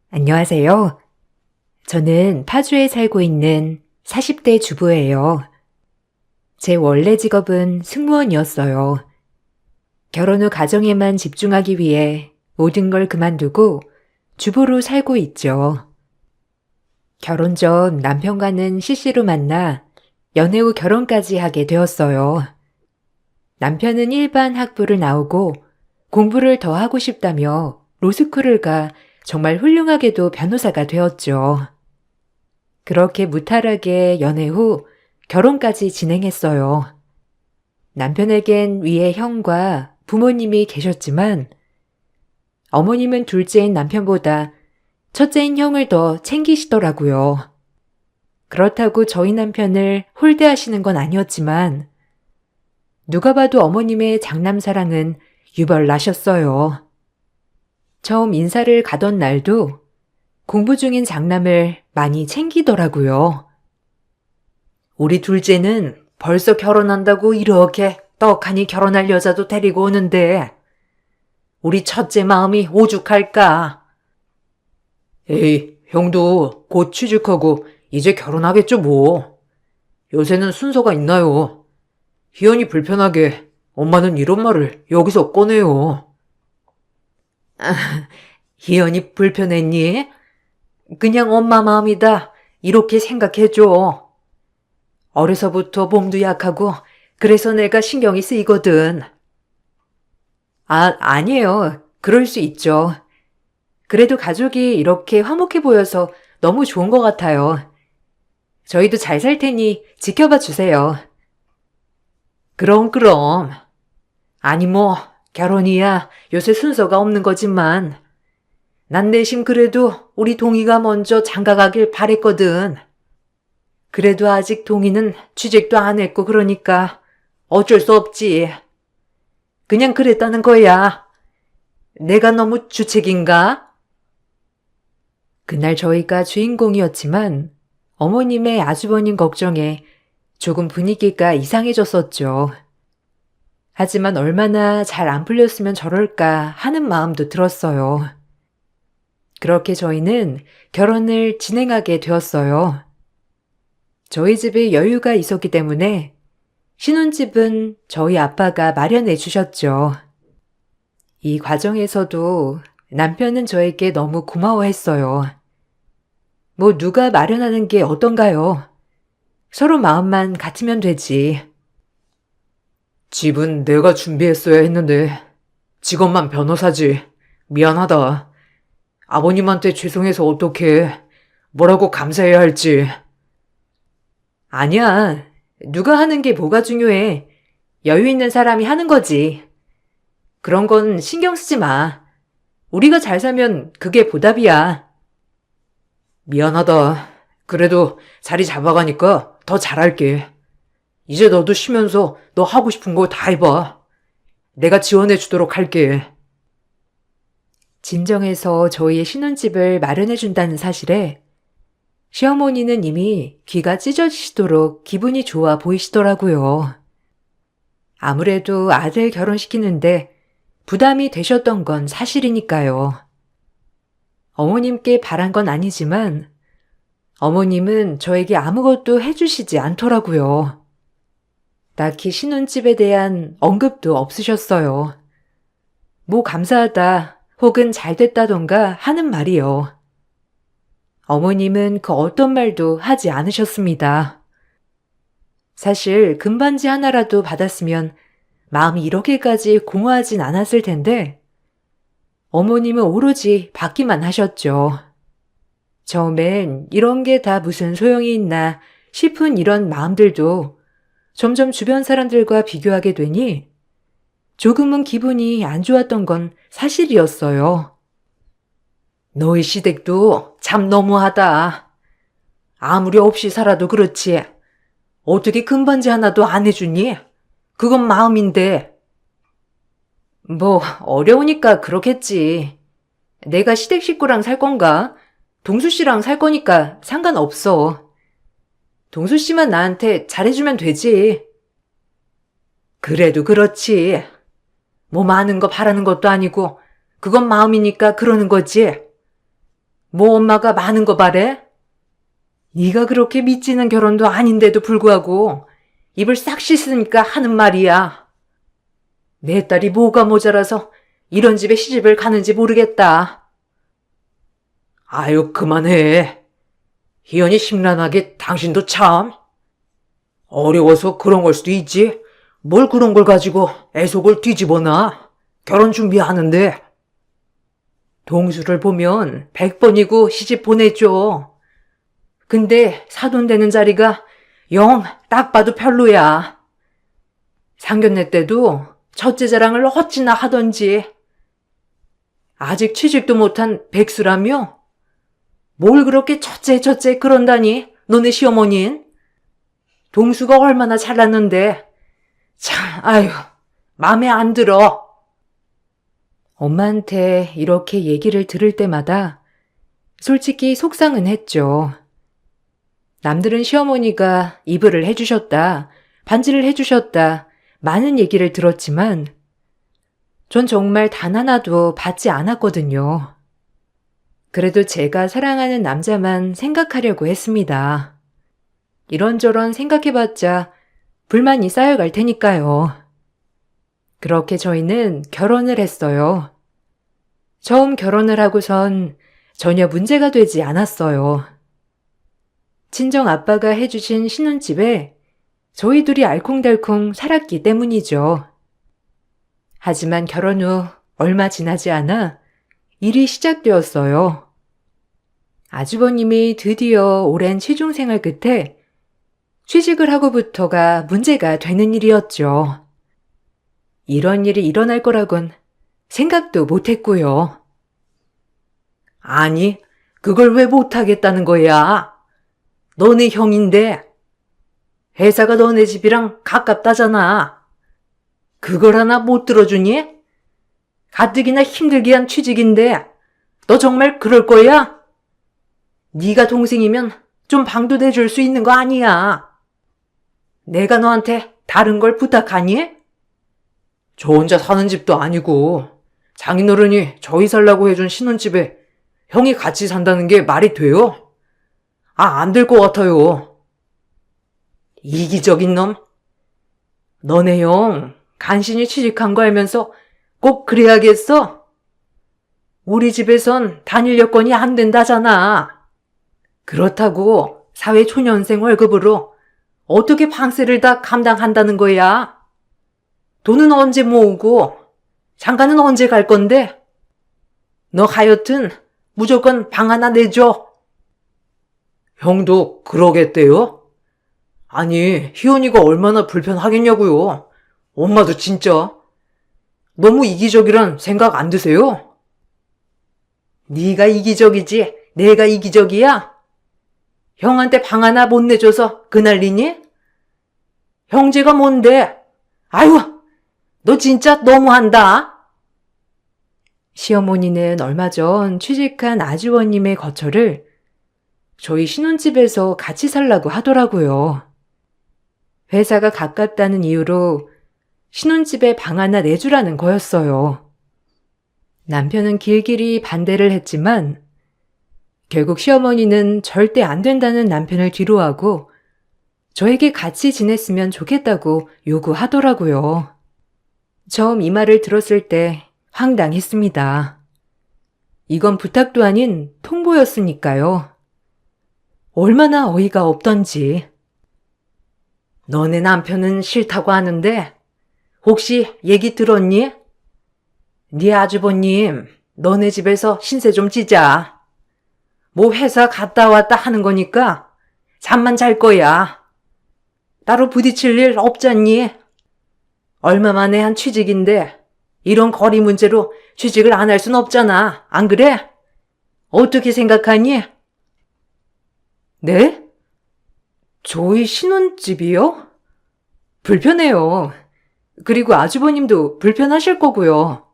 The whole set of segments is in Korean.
안녕하세요. 저는 파주에 살고 있는 40대 주부예요. 제 원래 직업은 승무원이었어요. 결혼 후 가정에만 집중하기 위해 모든 걸 그만두고 주부로 살고 있죠. 결혼 전 남편과는 CC로 만나 연애 후 결혼까지 하게 되었어요. 남편은 일반 학부를 나오고 공부를 더 하고 싶다며 로스쿨을 가 정말 훌륭하게도 변호사가 되었죠. 그렇게 무탈하게 연애 후 결혼까지 진행했어요. 남편에겐 위에 형과 부모님이 계셨지만 어머님은 둘째인 남편보다 첫째인 형을 더 챙기시더라고요. 그렇다고 저희 남편을 홀대하시는 건 아니었지만 누가 봐도 어머님의 장남 사랑은 유별나셨어요. 처음 인사를 가던 날도 공부 중인 장남을 많이 챙기더라고요. 우리 둘째는 벌써 결혼한다고 이렇게 떡하니 결혼할 여자도 데리고 오는데 우리 첫째 마음이 오죽할까? 에이, 형도 곧 취직하고 이제 결혼하겠죠 뭐. 요새는 순서가 있나요? 희연이 불편하게 엄마는 이런 말을 여기서 꺼내요. 희연이 불편했니? 그냥 엄마 마음이다. 이렇게 생각해줘. 어려서부터 몸도 약하고 그래서 내가 신경이 쓰이거든. 아니에요. 그럴 수 있죠. 그래도 가족이 이렇게 화목해 보여서 너무 좋은 것 같아요. 저희도 잘 살 테니 지켜봐 주세요. 그럼. 아니 뭐 결혼이야 요새 순서가 없는 거지만 난 내심 그래도 우리 동희가 먼저 장가가길 바랬거든. 그래도 아직 동희는 취직도 안 했고 그러니까 어쩔 수 없지. 그냥 그랬다는 거야. 내가 너무 주책인가? 그날 저희가 주인공이었지만 어머님의 아주버님 걱정에 조금 분위기가 이상해졌었죠. 하지만 얼마나 잘 안 풀렸으면 저럴까 하는 마음도 들었어요. 그렇게 저희는 결혼을 진행하게 되었어요. 저희 집에 여유가 있었기 때문에 신혼집은 저희 아빠가 마련해 주셨죠. 이 과정에서도 남편은 저에게 너무 고마워했어요. 뭐 누가 마련하는 게 어떤가요? 서로 마음만 같으면 되지. 집은 내가 준비했어야 했는데 직업만 변호사지. 미안하다. 아버님한테 죄송해서 어떡해. 뭐라고 감사해야 할지. 아니야. 누가 하는 게 뭐가 중요해. 여유 있는 사람이 하는 거지. 그런 건 신경 쓰지 마. 우리가 잘 살면 그게 보답이야. 미안하다. 그래도 자리 잡아가니까 더 잘할게. 이제 너도 쉬면서 너 하고 싶은 거 다 해봐. 내가 지원해 주도록 할게. 진정해서 저희의 신혼집을 마련해 준다는 사실에 시어머니는 이미 귀가 찢어지시도록 기분이 좋아 보이시더라고요. 아무래도 아들 결혼시키는데 부담이 되셨던 건 사실이니까요. 어머님께 바란 건 아니지만 어머님은 저에게 아무것도 해주시지 않더라고요. 딱히 신혼집에 대한 언급도 없으셨어요. 뭐 감사하다 혹은 잘됐다던가 하는 말이요. 어머님은 그 어떤 말도 하지 않으셨습니다. 사실 금반지 하나라도 받았으면 마음이 이렇게까지 공허하진 않았을 텐데 어머님은 오로지 받기만 하셨죠. 처음엔 이런 게 다 무슨 소용이 있나 싶은 이런 마음들도 점점 주변 사람들과 비교하게 되니 조금은 기분이 안 좋았던 건 사실이었어요. 너희 시댁도 참 너무하다. 아무리 없이 살아도 그렇지. 어떻게 금반지 하나도 안 해주니? 그건 마음인데. 뭐 어려우니까 그렇겠지. 내가 시댁 식구랑 살 건가? 동수 씨랑 살 거니까 상관없어. 동수 씨만 나한테 잘해주면 되지. 그래도 그렇지. 뭐 많은 거 바라는 것도 아니고 그건 마음이니까 그러는 거지. 뭐 엄마가 많은 거 바래? 네가 그렇게 믿지는 결혼도 아닌데도 불구하고 입을 싹 씻으니까 하는 말이야. 내 딸이 뭐가 모자라서 이런 집에 시집을 가는지 모르겠다. 아유, 그만해. 희연이 심란하게 당신도 참. 어려워서 그런 걸 수도 있지. 뭘 그런 걸 가지고 애속을 뒤집어놔. 결혼 준비하는데. 동수를 보면 100번이고 시집 보내줘. 근데 사돈되는 자리가 영 딱 봐도 별로야. 상견례 때도 첫째 자랑을 어찌나 하던지. 아직 취직도 못한 백수라며? 뭘 그렇게 첫째 그런다니, 너네 시어머니는? 동수가 얼마나 잘났는데. 참, 아유, 맘에 안 들어. 엄마한테 이렇게 얘기를 들을 때마다 솔직히 속상은 했죠. 남들은 시어머니가 이불을 해주셨다, 반지를 해주셨다, 많은 얘기를 들었지만 전 정말 단 하나도 받지 않았거든요. 그래도 제가 사랑하는 남자만 생각하려고 했습니다. 이런저런 생각해봤자 불만이 쌓여갈 테니까요. 그렇게 저희는 결혼을 했어요. 처음 결혼을 하고선 전혀 문제가 되지 않았어요. 친정 아빠가 해주신 신혼집에 저희 둘이 알콩달콩 살았기 때문이죠. 하지만 결혼 후 얼마 지나지 않아 일이 시작되었어요. 아주버님이 드디어 오랜 취중생활 끝에 취직을 하고부터가 문제가 되는 일이었죠. 이런 일이 일어날 거라곤 생각도 못했고요. 아니, 그걸 왜 못하겠다는 거야? 너네 형인데 회사가 너네 집이랑 가깝다잖아. 그걸 하나 못 들어주니? 가뜩이나 힘들게 한 취직인데 너 정말 그럴 거야? 네가 동생이면 좀 방도 내줄 수 있는 거 아니야. 내가 너한테 다른 걸 부탁하니? 저 혼자 사는 집도 아니고 장인어른이 저희 살라고 해준 신혼집에 형이 같이 산다는 게 말이 돼요? 안 될 것 같아요. 이기적인 놈? 너네 형 간신히 취직한 거 알면서 꼭 그래야겠어? 우리 집에선 단일 여건이 안 된다잖아. 그렇다고 사회초년생 월급으로 어떻게 방세를 다 감당한다는 거야? 돈은 언제 모으고 장가는 언제 갈 건데? 너 하여튼 무조건 방 하나 내줘. 형도 그러겠대요? 아니, 희연이가 얼마나 불편하겠냐고요. 엄마도 진짜. 너무 이기적이란 생각 안 드세요? 네가 이기적이지 내가 이기적이야? 형한테 방 하나 못 내줘서 그 난리니? 형제가 뭔데? 아유, 너 진짜 너무한다. 시어머니는 얼마 전 취직한 아주버님의 거처를 저희 신혼집에서 같이 살라고 하더라고요. 회사가 가깝다는 이유로 신혼집에 방 하나 내주라는 거였어요. 남편은 길길이 반대를 했지만 결국 시어머니는 절대 안 된다는 남편을 뒤로하고 저에게 같이 지냈으면 좋겠다고 요구하더라고요. 처음 이 말을 들었을 때 황당했습니다. 이건 부탁도 아닌 통보였으니까요. 얼마나 어이가 없던지. 너네 남편은 싫다고 하는데 혹시 얘기 들었니? 네 아주버님 너네 집에서 신세 좀 지자. 뭐 회사 갔다 왔다 하는 거니까 잠만 잘 거야. 따로 부딪힐 일 없잖니? 얼마 만에 한 취직인데 이런 거리 문제로 취직을 안 할 순 없잖아. 안 그래? 어떻게 생각하니? 네? 저희 신혼집이요? 불편해요. 그리고 아주버님도 불편하실 거고요.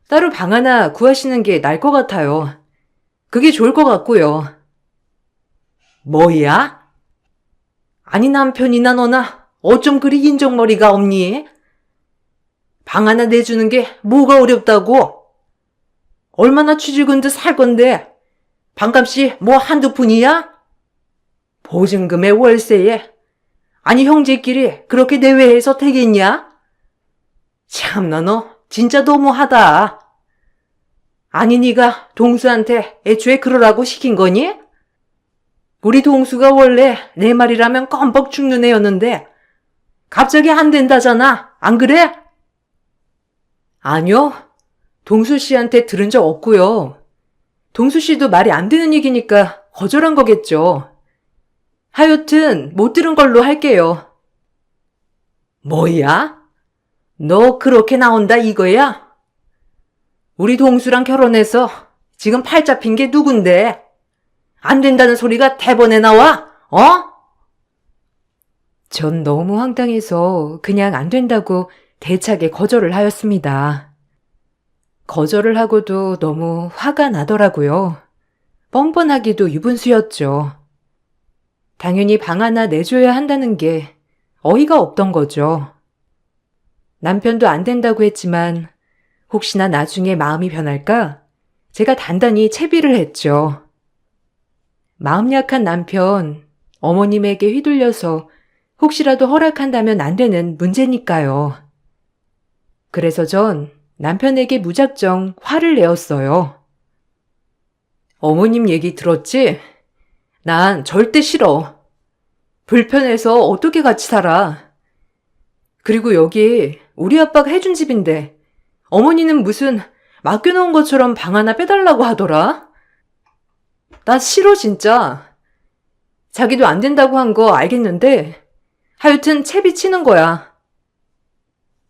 따로 방 하나 구하시는 게 나을 것 같아요. 그게 좋을 것 같고요. 뭐야? 아니 남편이나 너나 어쩜 그리 인정머리가 없니? 방 하나 내주는 게 뭐가 어렵다고? 얼마나 취직은 듯 살 건데 반값이 뭐 한두 푼이야? 보증금에 월세에. 아니 형제끼리 그렇게 내외해서 되겠냐? 참나 너 진짜 너무하다. 아니 네가 동수한테 애초에 그러라고 시킨 거니? 우리 동수가 원래 내 말이라면 껌뻑 죽는 애였는데 갑자기 안 된다잖아. 안 그래? 아니요. 동수 씨한테 들은 적 없고요. 동수 씨도 말이 안 되는 얘기니까 거절한 거겠죠. 하여튼 못 들은 걸로 할게요. 뭐야? 너 그렇게 나온다 이거야? 우리 동수랑 결혼해서 지금 팔 잡힌 게 누군데? 안 된다는 소리가 대번에 나와? 어? 전 너무 황당해서 그냥 안 된다고 대차게 거절을 하였습니다. 거절을 하고도 너무 화가 나더라고요. 뻔뻔하기도 유분수였죠. 당연히 방 하나 내줘야 한다는 게 어이가 없던 거죠. 남편도 안 된다고 했지만 혹시나 나중에 마음이 변할까 제가 단단히 채비를 했죠. 마음 약한 남편, 어머님에게 휘둘려서 혹시라도 허락한다면 안 되는 문제니까요. 그래서 전 남편에게 무작정 화를 내었어요. 어머님 얘기 들었지? 난 절대 싫어. 불편해서 어떻게 같이 살아. 그리고 여기 우리 아빠가 해준 집인데 어머니는 무슨 맡겨놓은 것처럼 방 하나 빼달라고 하더라. 나 싫어 진짜. 자기도 안 된다고 한 거 알겠는데 하여튼 채비 치는 거야.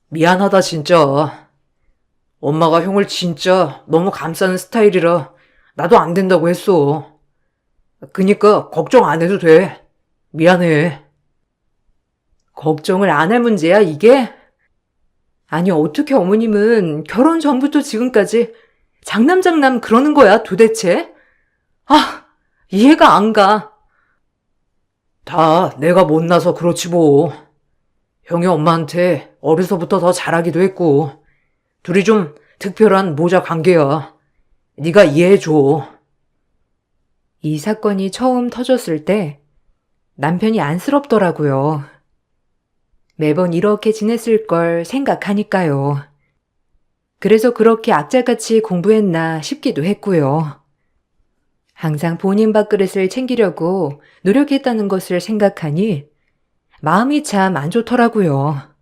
미안하다 진짜. 엄마가 형을 진짜 너무 감싸는 스타일이라 나도 안 된다고 했어. 그니까 걱정 안 해도 돼. 미안해. 걱정을 안 할 문제야 이게? 아니 어떻게 어머님은 결혼 전부터 지금까지 장남장남 그러는 거야 도대체? 아, 이해가 안 가. 다 내가 못나서 그렇지 뭐. 형이 엄마한테 어려서부터 더 잘하기도 했고 둘이 좀 특별한 모자 관계야. 네가 이해해줘. 이 사건이 처음 터졌을 때 남편이 안쓰럽더라고요. 매번 이렇게 지냈을 걸 생각하니까요. 그래서 그렇게 악착같이 공부했나 싶기도 했고요. 항상 본인 밥그릇을 챙기려고 노력했다는 것을 생각하니 마음이 참 안 좋더라고요.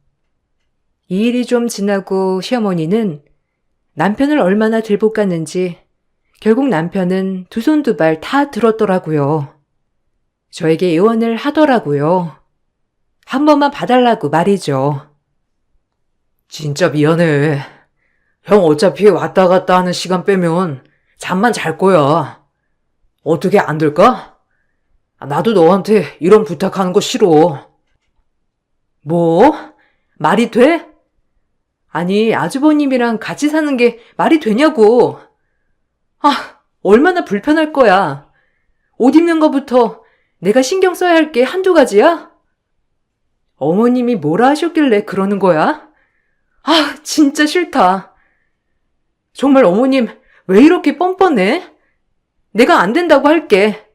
이 일이 좀 지나고 시어머니는 남편을 얼마나 들볶았는지 결국 남편은 두 손 두 발 다 들었더라고요. 저에게 애원을 하더라고요. 한 번만 봐달라고 말이죠. 진짜 미안해. 형 어차피 왔다 갔다 하는 시간 빼면 잠만 잘 거야. 어떻게 안 될까? 나도 너한테 이런 부탁하는 거 싫어. 뭐? 말이 돼? 아니, 아주버님이랑 같이 사는 게 말이 되냐고. 아, 얼마나 불편할 거야. 옷 입는 거부터 내가 신경 써야 할 게 한두 가지야? 어머님이 뭐라 하셨길래 그러는 거야? 아, 진짜 싫다. 정말 어머님 왜 이렇게 뻔뻔해? 내가 안 된다고 할게.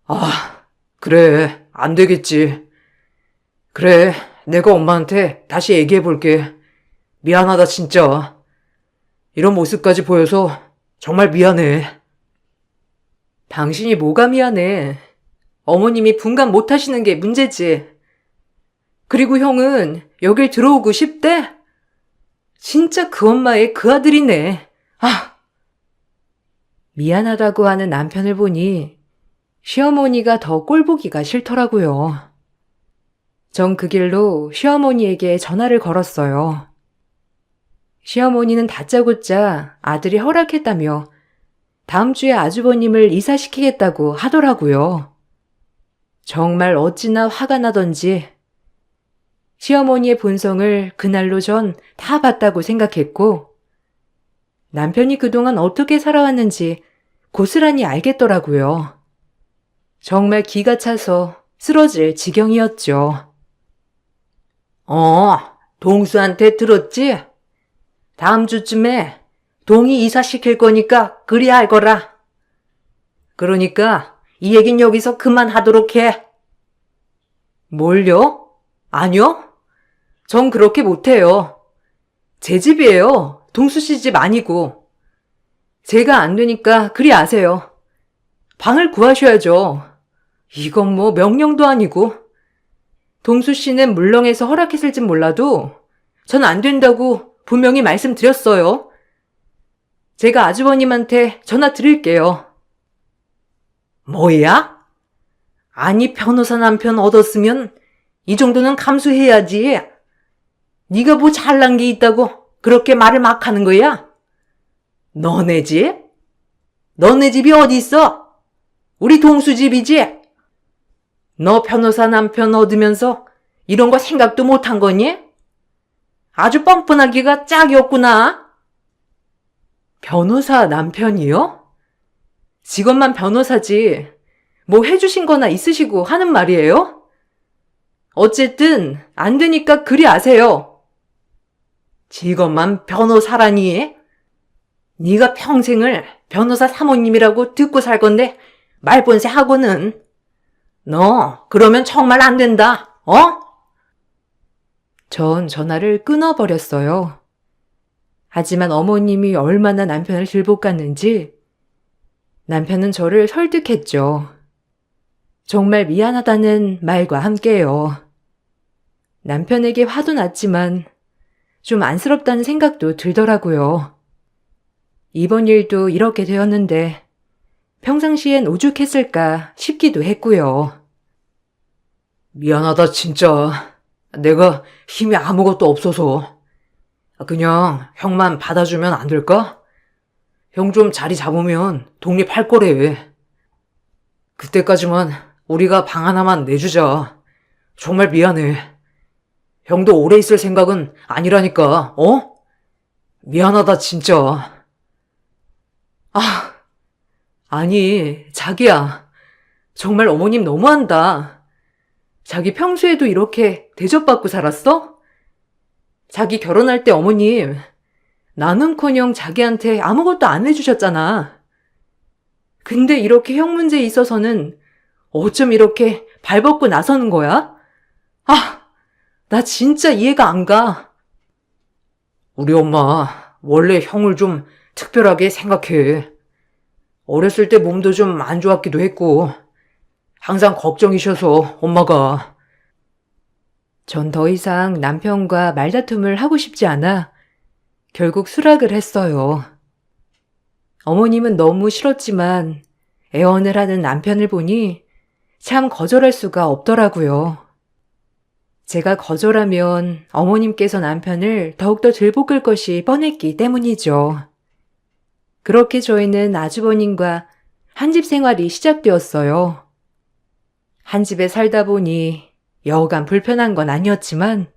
아, 그래. 안 되겠지. 그래. 내가 엄마한테 다시 얘기해 볼게. 미안하다 진짜. 이런 모습까지 보여서 정말 미안해. 당신이 뭐가 미안해. 어머님이 분간 못 하시는 게 문제지. 그리고 형은 여길 들어오고 싶대? 진짜 그 엄마의 그 아들이네. 아! 미안하다고 하는 남편을 보니 시어머니가 더 꼴보기가 싫더라고요. 전 그 길로 시어머니에게 전화를 걸었어요. 시어머니는 다짜고짜 아들이 허락했다며 다음 주에 아주버님을 이사시키겠다고 하더라고요. 정말 어찌나 화가 나던지 시어머니의 본성을 그날로 전 다 봤다고 생각했고 남편이 그동안 어떻게 살아왔는지 고스란히 알겠더라고요. 정말 기가 차서 쓰러질 지경이었죠. 동수한테 들었지? 다음 주쯤에 동이 이사시킬 거니까 그리 알거라. 그러니까 이 얘긴 여기서 그만하도록 해. 뭘요? 아니요? 전 그렇게 못해요. 제 집이에요. 동수 씨 집 아니고. 제가 안 되니까 그리 아세요. 방을 구하셔야죠. 이건 뭐 명령도 아니고. 동수 씨는 물렁해서 허락했을진 몰라도 전 안 된다고 분명히 말씀드렸어요. 제가 아주버님한테 전화 드릴게요. 뭐야? 아니 변호사 남편 얻었으면 이 정도는 감수해야지. 네가 뭐 잘난 게 있다고 그렇게 말을 막 하는 거야? 너네 집? 너네 집이 어디 있어? 우리 동수 집이지? 너 변호사 남편 얻으면서 이런 거 생각도 못 한 거니? 아주 뻔뻔하기가 짝이 없구나. 변호사 남편이요? 직업만 변호사지 뭐 해주신 거나 있으시고 하는 말이에요? 어쨌든 안 되니까 그리 아세요. 직업만 변호사라니? 네가 평생을 변호사 사모님이라고 듣고 살 건데 말본새 하고는. 너 그러면 정말 안 된다. 어? 전 전화를 끊어버렸어요. 하지만 어머님이 얼마나 남편을 들볶았는지 남편은 저를 설득했죠. 정말 미안하다는 말과 함께요. 남편에게 화도 났지만 좀 안쓰럽다는 생각도 들더라고요. 이번 일도 이렇게 되었는데 평상시엔 오죽했을까 싶기도 했고요. 미안하다 진짜. 내가 힘이 아무것도 없어서. 그냥 형만 받아주면 안 될까? 형 좀 자리 잡으면 독립할 거래. 그때까지만 우리가 방 하나만 내주자. 정말 미안해. 형도 오래 있을 생각은 아니라니까, 어? 미안하다 진짜. 아니, 자기야. 정말 어머님 너무한다. 자기 평소에도 이렇게 대접받고 살았어? 자기 결혼할 때 어머님, 나는커녕 자기한테 아무것도 안 해주셨잖아. 근데 이렇게 형 문제에 있어서는 어쩜 이렇게 발벗고 나서는 거야? 나 진짜 이해가 안 가. 우리 엄마 원래 형을 좀 특별하게 생각해. 어렸을 때 몸도 좀 안 좋았기도 했고 항상 걱정이셔서 엄마가. 전 더 이상 남편과 말다툼을 하고 싶지 않아 결국 수락을 했어요. 어머님은 너무 싫었지만 애원을 하는 남편을 보니 참 거절할 수가 없더라고요. 제가 거절하면 어머님께서 남편을 더욱더 들볶을 것이 뻔했기 때문이죠. 그렇게 저희는 아주버님과 한집 생활이 시작되었어요. 한 집에 살다 보니 여간 불편한 건 아니었지만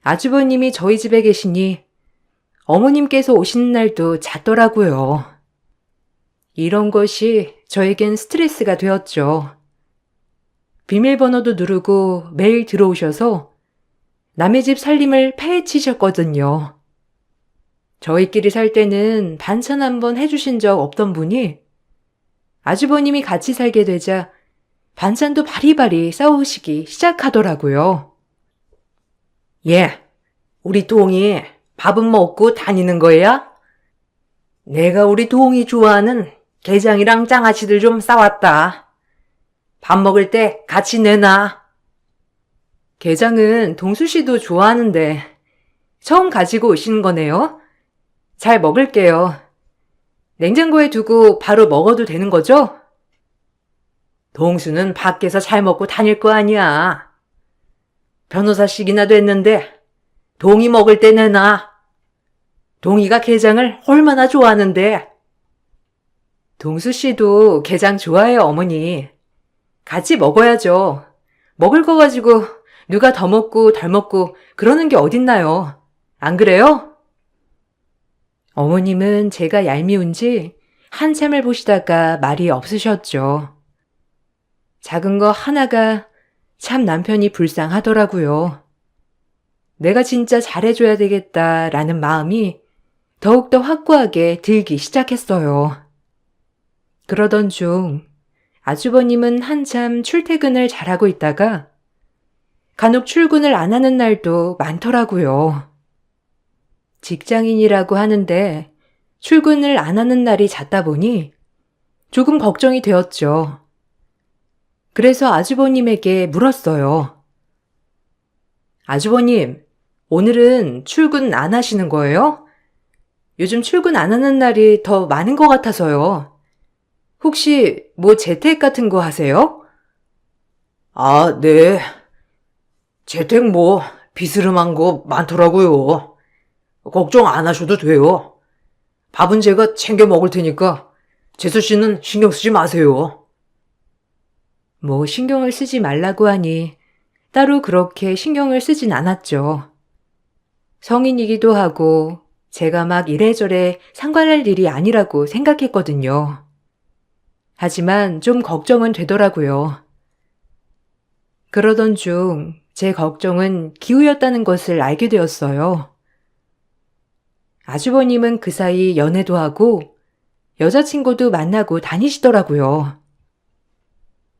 아주버님이 저희 집에 계시니 어머님께서 오시는 날도 잦더라고요. 이런 것이 저에겐 스트레스가 되었죠. 비밀번호도 누르고 매일 들어오셔서 남의 집 살림을 파헤치셨거든요. 저희끼리 살 때는 반찬 한번 해주신 적 없던 분이 아주버님이 같이 살게 되자 반찬도 바리바리 싸우시기 시작하더라고요. 우리 동이 밥은 먹고 다니는 거야? 내가 우리 동이 좋아하는 게장이랑 장아찌들 좀 싸왔다. 밥 먹을 때 같이 내놔. 게장은 동수 씨도 좋아하는데 처음 가지고 오시는 거네요. 잘 먹을게요. 냉장고에 두고 바로 먹어도 되는 거죠? 동수는 밖에서 잘 먹고 다닐 거 아니야. 변호사씩이나 됐는데 동이 먹을 때 내놔. 동이가 게장을 얼마나 좋아하는데. 동수 씨도 게장 좋아해요, 어머니. 같이 먹어야죠. 먹을 거 가지고 누가 더 먹고 덜 먹고 그러는 게 어딨나요? 안 그래요? 어머님은 제가 얄미운지 한참을 보시다가 말이 없으셨죠. 작은 거 하나가 참 남편이 불쌍하더라고요. 내가 진짜 잘해줘야 되겠다라는 마음이 더욱더 확고하게 들기 시작했어요. 그러던 중 아주버님은 한참 출퇴근을 잘하고 있다가 간혹 출근을 안 하는 날도 많더라고요. 직장인이라고 하는데 출근을 안 하는 날이 잦다 보니 조금 걱정이 되었죠. 그래서 아주버님에게 물었어요. 아주버님, 오늘은 출근 안 하시는 거예요? 요즘 출근 안 하는 날이 더 많은 것 같아서요. 혹시 뭐 재택 같은 거 하세요? 아, 네. 재택 뭐 비스름한 거 많더라고요. 걱정 안 하셔도 돼요. 밥은 제가 챙겨 먹을 테니까 재수 씨는 신경 쓰지 마세요. 뭐 신경을 쓰지 말라고 하니 따로 그렇게 신경을 쓰진 않았죠. 성인이기도 하고 제가 막 이래저래 상관할 일이 아니라고 생각했거든요. 하지만 좀 걱정은 되더라고요. 그러던 중 제 걱정은 기우였다는 것을 알게 되었어요. 아주버님은 그 사이 연애도 하고 여자친구도 만나고 다니시더라고요.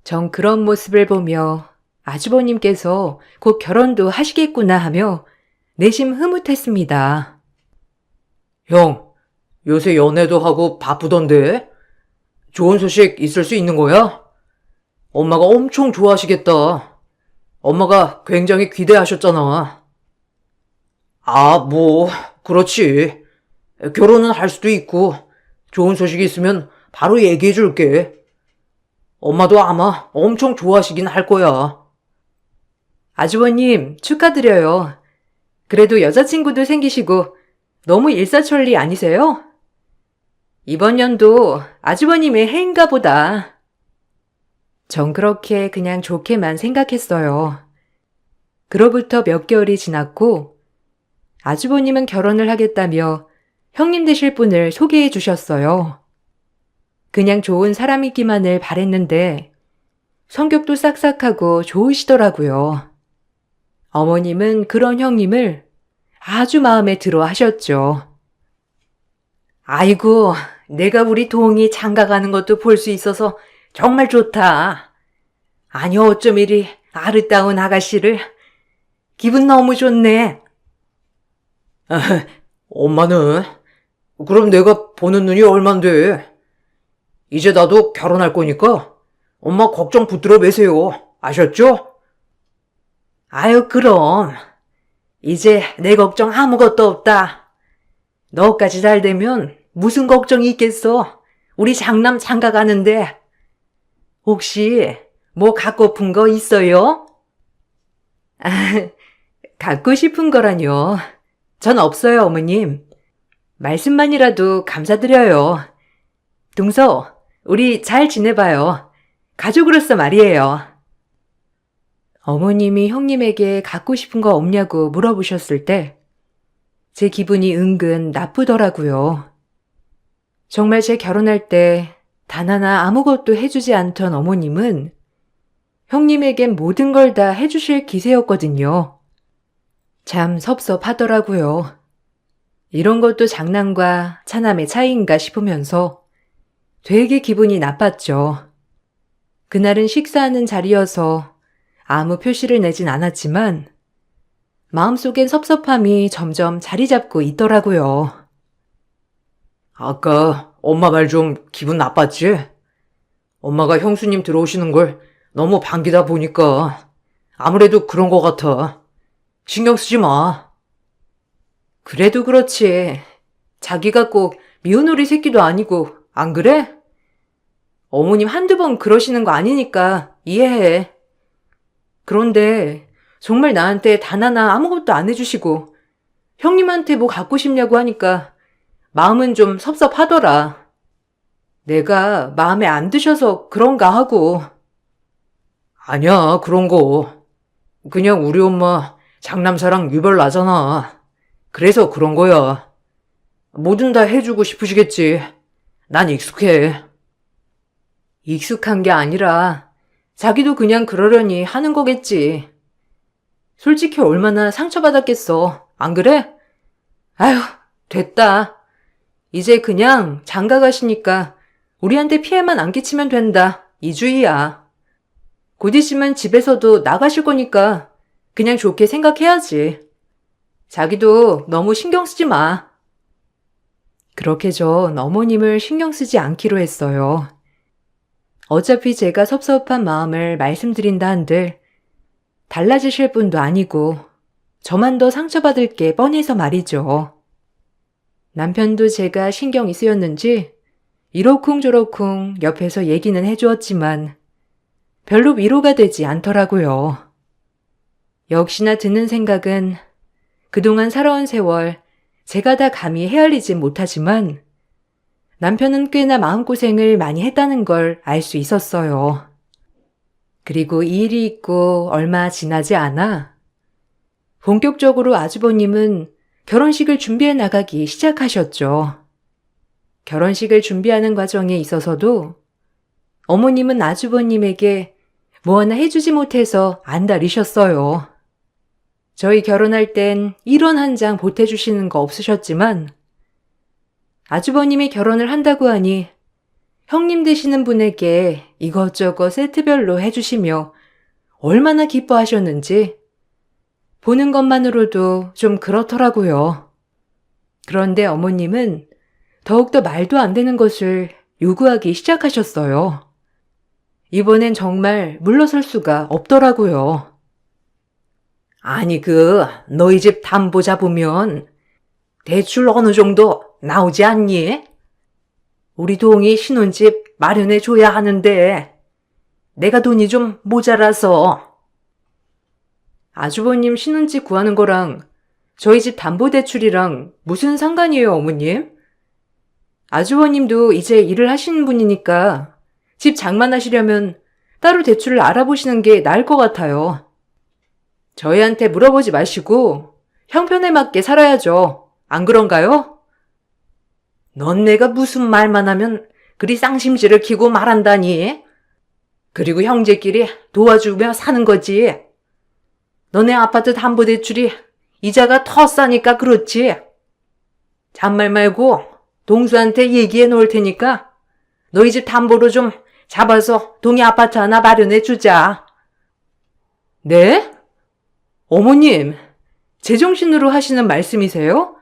전 그런 모습을 보며 아주버님께서 곧 결혼도 하시겠구나 하며 내심 흐뭇했습니다. 형, 요새 연애도 하고 바쁘던데? 좋은 소식 있을 수 있는 거야? 엄마가 엄청 좋아하시겠다. 엄마가 굉장히 기대하셨잖아. 아, 뭐, 그렇지. 결혼은 할 수도 있고, 좋은 소식이 있으면 바로 얘기해 줄게. 엄마도 아마 엄청 좋아하시긴 할 거야. 아주버님, 축하드려요. 그래도 여자친구도 생기시고 너무 일사천리 아니세요? 이번 연도 아주버님의 해인가 보다. 전 그렇게 그냥 좋게만 생각했어요. 그로부터 몇 개월이 지났고 아주버님은 결혼을 하겠다며 형님 되실 분을 소개해 주셨어요. 그냥 좋은 사람이기만을 바랬는데 성격도 싹싹하고 좋으시더라고요. 어머님은 그런 형님을 아주 마음에 들어 하셨죠. 아이고, 내가 우리 동이 장가 가는 것도 볼 수 있어서 정말 좋다. 아니, 어쩜 이리 아르따운 아가씨를. 기분 너무 좋네. 엄마는? 그럼 내가 보는 눈이 얼만데. 이제 나도 결혼할 거니까 엄마 걱정 붙들어 매세요. 아셨죠? 아유, 그럼. 이제 내 걱정 아무것도 없다. 너까지 잘 되면 무슨 걱정이 있겠어. 우리 장남 장가 가는데. 혹시 뭐 갖고픈 거 있어요? 아, 갖고 싶은 거라뇨. 전 없어요, 어머님. 말씀만이라도 감사드려요. 동서, 우리 잘 지내봐요. 가족으로서 말이에요. 어머님이 형님에게 갖고 싶은 거 없냐고 물어보셨을 때 제 기분이 은근 나쁘더라고요. 정말 제 결혼할 때 단 하나 아무것도 해주지 않던 어머님은 형님에겐 모든 걸 다 해주실 기세였거든요. 참 섭섭하더라고요. 이런 것도 장남과 차남의 차이인가 싶으면서 되게 기분이 나빴죠. 그날은 식사하는 자리여서 아무 표시를 내진 않았지만 마음속엔 섭섭함이 점점 자리 잡고 있더라고요. 아까 엄마 말 좀 기분 나빴지? 엄마가 형수님 들어오시는 걸 너무 반기다 보니까 아무래도 그런 것 같아. 신경 쓰지 마. 그래도 그렇지. 자기가 꼭 미운오리 새끼도 아니고 안 그래? 어머님 한두 번 그러시는 거 아니니까 이해해. 그런데 정말 나한테 단 하나 아무것도 안 해주시고 형님한테 뭐 갖고 싶냐고 하니까 마음은 좀 섭섭하더라. 내가 마음에 안 드셔서 그런가 하고. 아니야, 그런 거. 그냥 우리 엄마 장남사랑 유별 나잖아. 그래서 그런 거야. 뭐든 다 해주고 싶으시겠지. 난 익숙해. 익숙한 게 아니라 자기도 그냥 그러려니 하는 거겠지. 솔직히 얼마나 상처받았겠어. 안 그래? 아휴, 됐다. 이제 그냥 장가 가시니까 우리한테 피해만 안 끼치면 된다. 이 주의야. 곧 있으면 집에서도 나가실 거니까 그냥 좋게 생각해야지. 자기도 너무 신경 쓰지 마. 그렇게 전 어머님을 신경 쓰지 않기로 했어요. 어차피 제가 섭섭한 마음을 말씀드린다 한들 달라지실 분도 아니고 저만 더 상처받을 게 뻔해서 말이죠. 남편도 제가 신경이 쓰였는지 이러쿵저러쿵 옆에서 얘기는 해주었지만 별로 위로가 되지 않더라고요. 역시나 드는 생각은 그동안 살아온 세월 제가 다 감히 헤아리진 못하지만 남편은 꽤나 마음고생을 많이 했다는 걸 알 수 있었어요. 그리고 이 일이 있고 얼마 지나지 않아 본격적으로 아주버님은 결혼식을 준비해 나가기 시작하셨죠. 결혼식을 준비하는 과정에 있어서도 어머님은 아주버님에게 뭐 하나 해주지 못해서 안달이셨어요. 저희 결혼할 땐 1원 한 장 보태주시는 거 없으셨지만 아주버님이 결혼을 한다고 하니 형님 되시는 분에게 이것저것 세트별로 해주시며 얼마나 기뻐하셨는지 보는 것만으로도 좀 그렇더라고요. 그런데 어머님은 더욱더 말도 안 되는 것을 요구하기 시작하셨어요. 이번엔 정말 물러설 수가 없더라고요. 아니 너희 집 담보 잡으면 대출 어느 정도 나오지 않니? 우리 동이 신혼집 마련해 줘야 하는데 내가 돈이 좀 모자라서. 아주버님 신혼집 구하는 거랑 저희 집 담보대출이랑 무슨 상관이에요, 어머님? 아주버님도 이제 일을 하시는 분이니까 집 장만하시려면 따로 대출을 알아보시는 게 나을 것 같아요. 저희한테 물어보지 마시고 형편에 맞게 살아야죠. 안 그런가요? 넌 내가 무슨 말만 하면 그리 쌍심지를 키고 말한다니? 그리고 형제끼리 도와주며 사는 거지. 너네 아파트 담보대출이 이자가 더 싸니까 그렇지. 잔말 말고 동수한테 얘기해 놓을 테니까 너희 집 담보로 좀 잡아서 동네 아파트 하나 마련해 주자. 네? 어머님, 제정신으로 하시는 말씀이세요?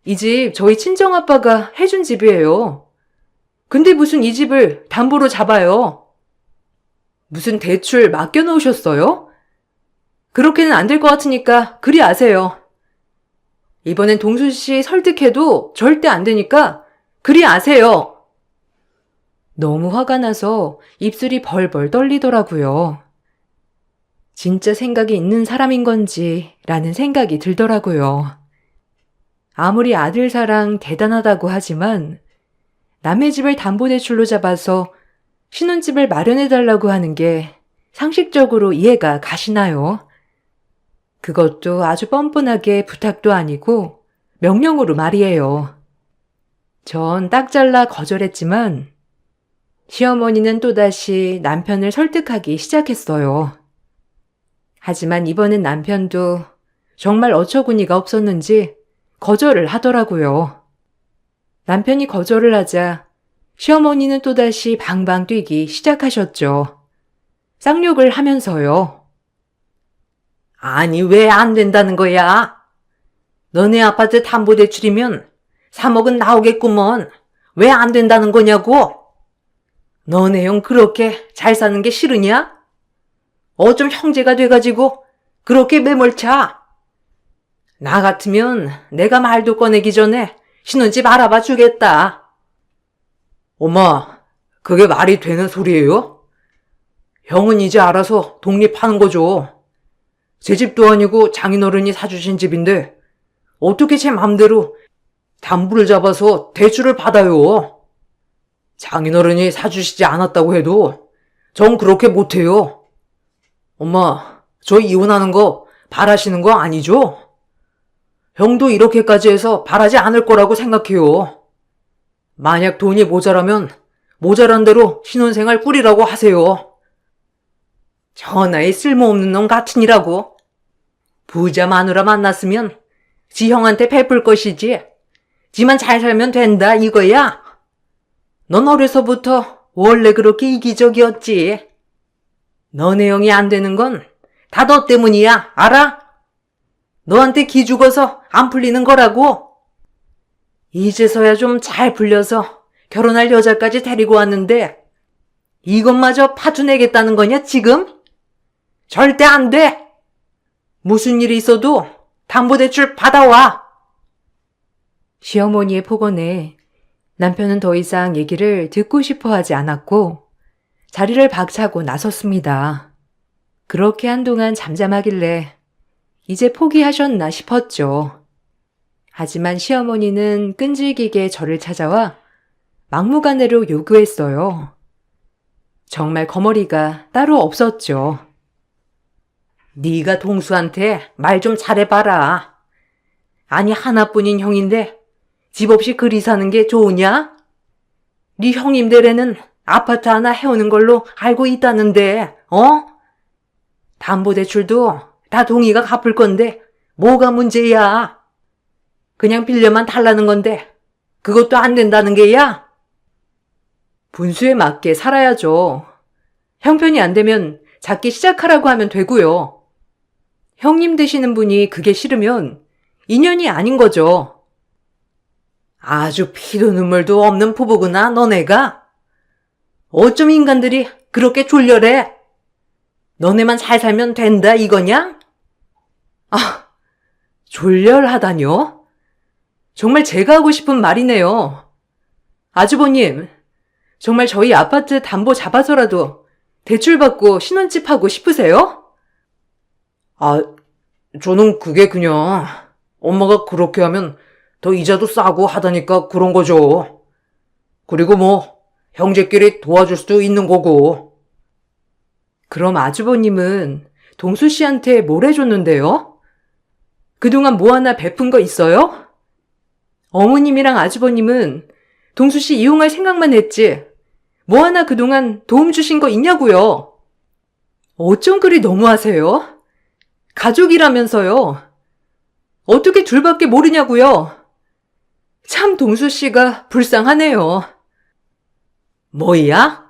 이 집 저희 친정아빠가 해준 집이에요. 근데 무슨 이 집을 담보로 잡아요? 무슨 대출 맡겨놓으셨어요? 그렇게는 안 될 것 같으니까 그리 아세요. 이번엔 동수 씨 설득해도 절대 안 되니까 그리 아세요. 너무 화가 나서 입술이 벌벌 떨리더라고요. 진짜 생각이 있는 사람인 건지 라는 생각이 들더라고요. 아무리 아들 사랑 대단하다고 하지만 남의 집을 담보대출로 잡아서 신혼집을 마련해달라고 하는 게 상식적으로 이해가 가시나요? 그것도 아주 뻔뻔하게 부탁도 아니고 명령으로 말이에요. 전 딱 잘라 거절했지만 시어머니는 또다시 남편을 설득하기 시작했어요. 하지만 이번엔 남편도 정말 어처구니가 없었는지 거절을 하더라고요. 남편이 거절을 하자 시어머니는 또다시 방방 뛰기 시작하셨죠. 쌍욕을 하면서요. 아니 왜 안 된다는 거야? 너네 아파트 담보대출이면 3억은 나오겠구먼. 왜 안 된다는 거냐고? 너네 형 그렇게 잘 사는 게 싫으냐? 어쩜 형제가 돼가지고 그렇게 매몰차? 나 같으면 내가 말도 꺼내기 전에 신혼집 알아봐 주겠다. 엄마, 그게 말이 되는 소리예요? 형은 이제 알아서 독립하는 거죠. 제 집도 아니고 장인어른이 사주신 집인데 어떻게 제 맘대로 담보를 잡아서 대출을 받아요. 장인어른이 사주시지 않았다고 해도 전 그렇게 못해요. 엄마, 저 이혼하는 거 바라시는 거 아니죠? 형도 이렇게까지 해서 바라지 않을 거라고 생각해요. 만약 돈이 모자라면 모자란 대로 신혼생활 꾸리라고 하세요. 전하에 쓸모없는 놈 같으니라고. 부자 마누라 만났으면 지 형한테 베풀 것이지. 지만 잘 살면 된다 이거야. 넌 어려서부터 원래 그렇게 이기적이었지. 너네 형이 안 되는 건 다 너 때문이야, 알아? 너한테 기죽어서 안 풀리는 거라고. 이제서야 좀 잘 풀려서 결혼할 여자까지 데리고 왔는데 이것마저 파투내겠다는 거냐, 지금? 절대 안 돼! 무슨 일이 있어도 담보대출 받아와! 시어머니의 폭언에 남편은 더 이상 얘기를 듣고 싶어 하지 않았고 자리를 박차고 나섰습니다. 그렇게 한동안 잠잠하길래 이제 포기하셨나 싶었죠. 하지만 시어머니는 끈질기게 저를 찾아와 막무가내로 요구했어요. 정말 거머리가 따로 없었죠. 네가 동수한테 말 좀 잘해봐라. 아니 하나뿐인 형인데 집 없이 그리 사는 게 좋으냐? 네 형님들에는 아파트 하나 해오는 걸로 알고 있다는데, 담보대출도 다 동이가 갚을 건데 뭐가 문제야? 그냥 빌려만 달라는 건데 그것도 안 된다는 게야? 분수에 맞게 살아야죠. 형편이 안 되면 작게 시작하라고 하면 되고요. 형님 되시는 분이 그게 싫으면 인연이 아닌 거죠. 아주 피도 눈물도 없는 부부구나, 너네가. 어쩜 인간들이 그렇게 졸렬해? 너네만 잘 살면 된다, 이거냐? 아, 졸렬하다뇨? 정말 제가 하고 싶은 말이네요. 아주버님, 정말 저희 아파트 담보 잡아서라도 대출받고 신혼집 하고 싶으세요? 아, 저는 그게 그냥 엄마가 그렇게 하면 더 이자도 싸고 하다니까 그런 거죠. 그리고 뭐 형제끼리 도와줄 수도 있는 거고. 그럼 아주버님은 동수 씨한테 뭘 해줬는데요? 그동안 뭐 하나 베푼 거 있어요? 어머님이랑 아주버님은 동수 씨 이용할 생각만 했지 뭐 하나 그동안 도움 주신 거 있냐고요? 어쩜 그리 너무하세요? 가족이라면서요. 어떻게 둘밖에 모르냐고요? 참 동수 씨가 불쌍하네요. 뭐야?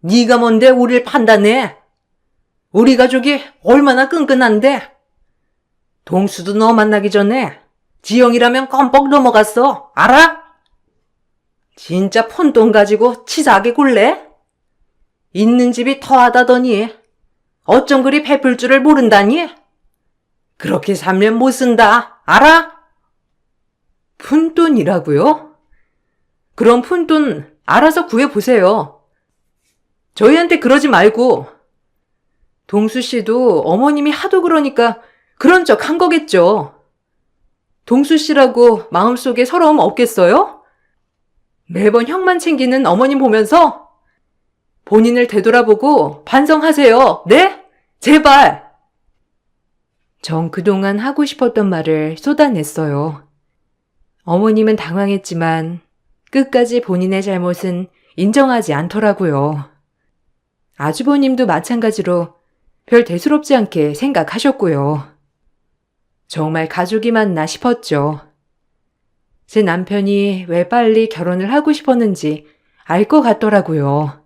네가 뭔데 우릴 판단해? 우리 가족이 얼마나 끈끈한데? 동수도 너 만나기 전에 지영이라면 껌뻑 넘어갔어. 알아? 진짜 폰돈 가지고 치사하게 굴래? 있는 집이 터하다더니 어쩜 그리 베풀 줄을 모른다니? 그렇게 살면 못 쓴다. 알아? 푼돈이라고요? 그럼 푼돈 알아서 구해보세요. 저희한테 그러지 말고. 동수 씨도 어머님이 하도 그러니까 그런 척 한 거겠죠. 동수 씨라고 마음속에 서러움 없겠어요? 매번 형만 챙기는 어머님 보면서 본인을 되돌아보고 반성하세요. 네? 제발! 전 그동안 하고 싶었던 말을 쏟아냈어요. 어머님은 당황했지만 끝까지 본인의 잘못은 인정하지 않더라고요. 아주버님도 마찬가지로 별 대수롭지 않게 생각하셨고요. 정말 가족이 맞나 싶었죠. 제 남편이 왜 빨리 결혼을 하고 싶었는지 알 것 같더라고요.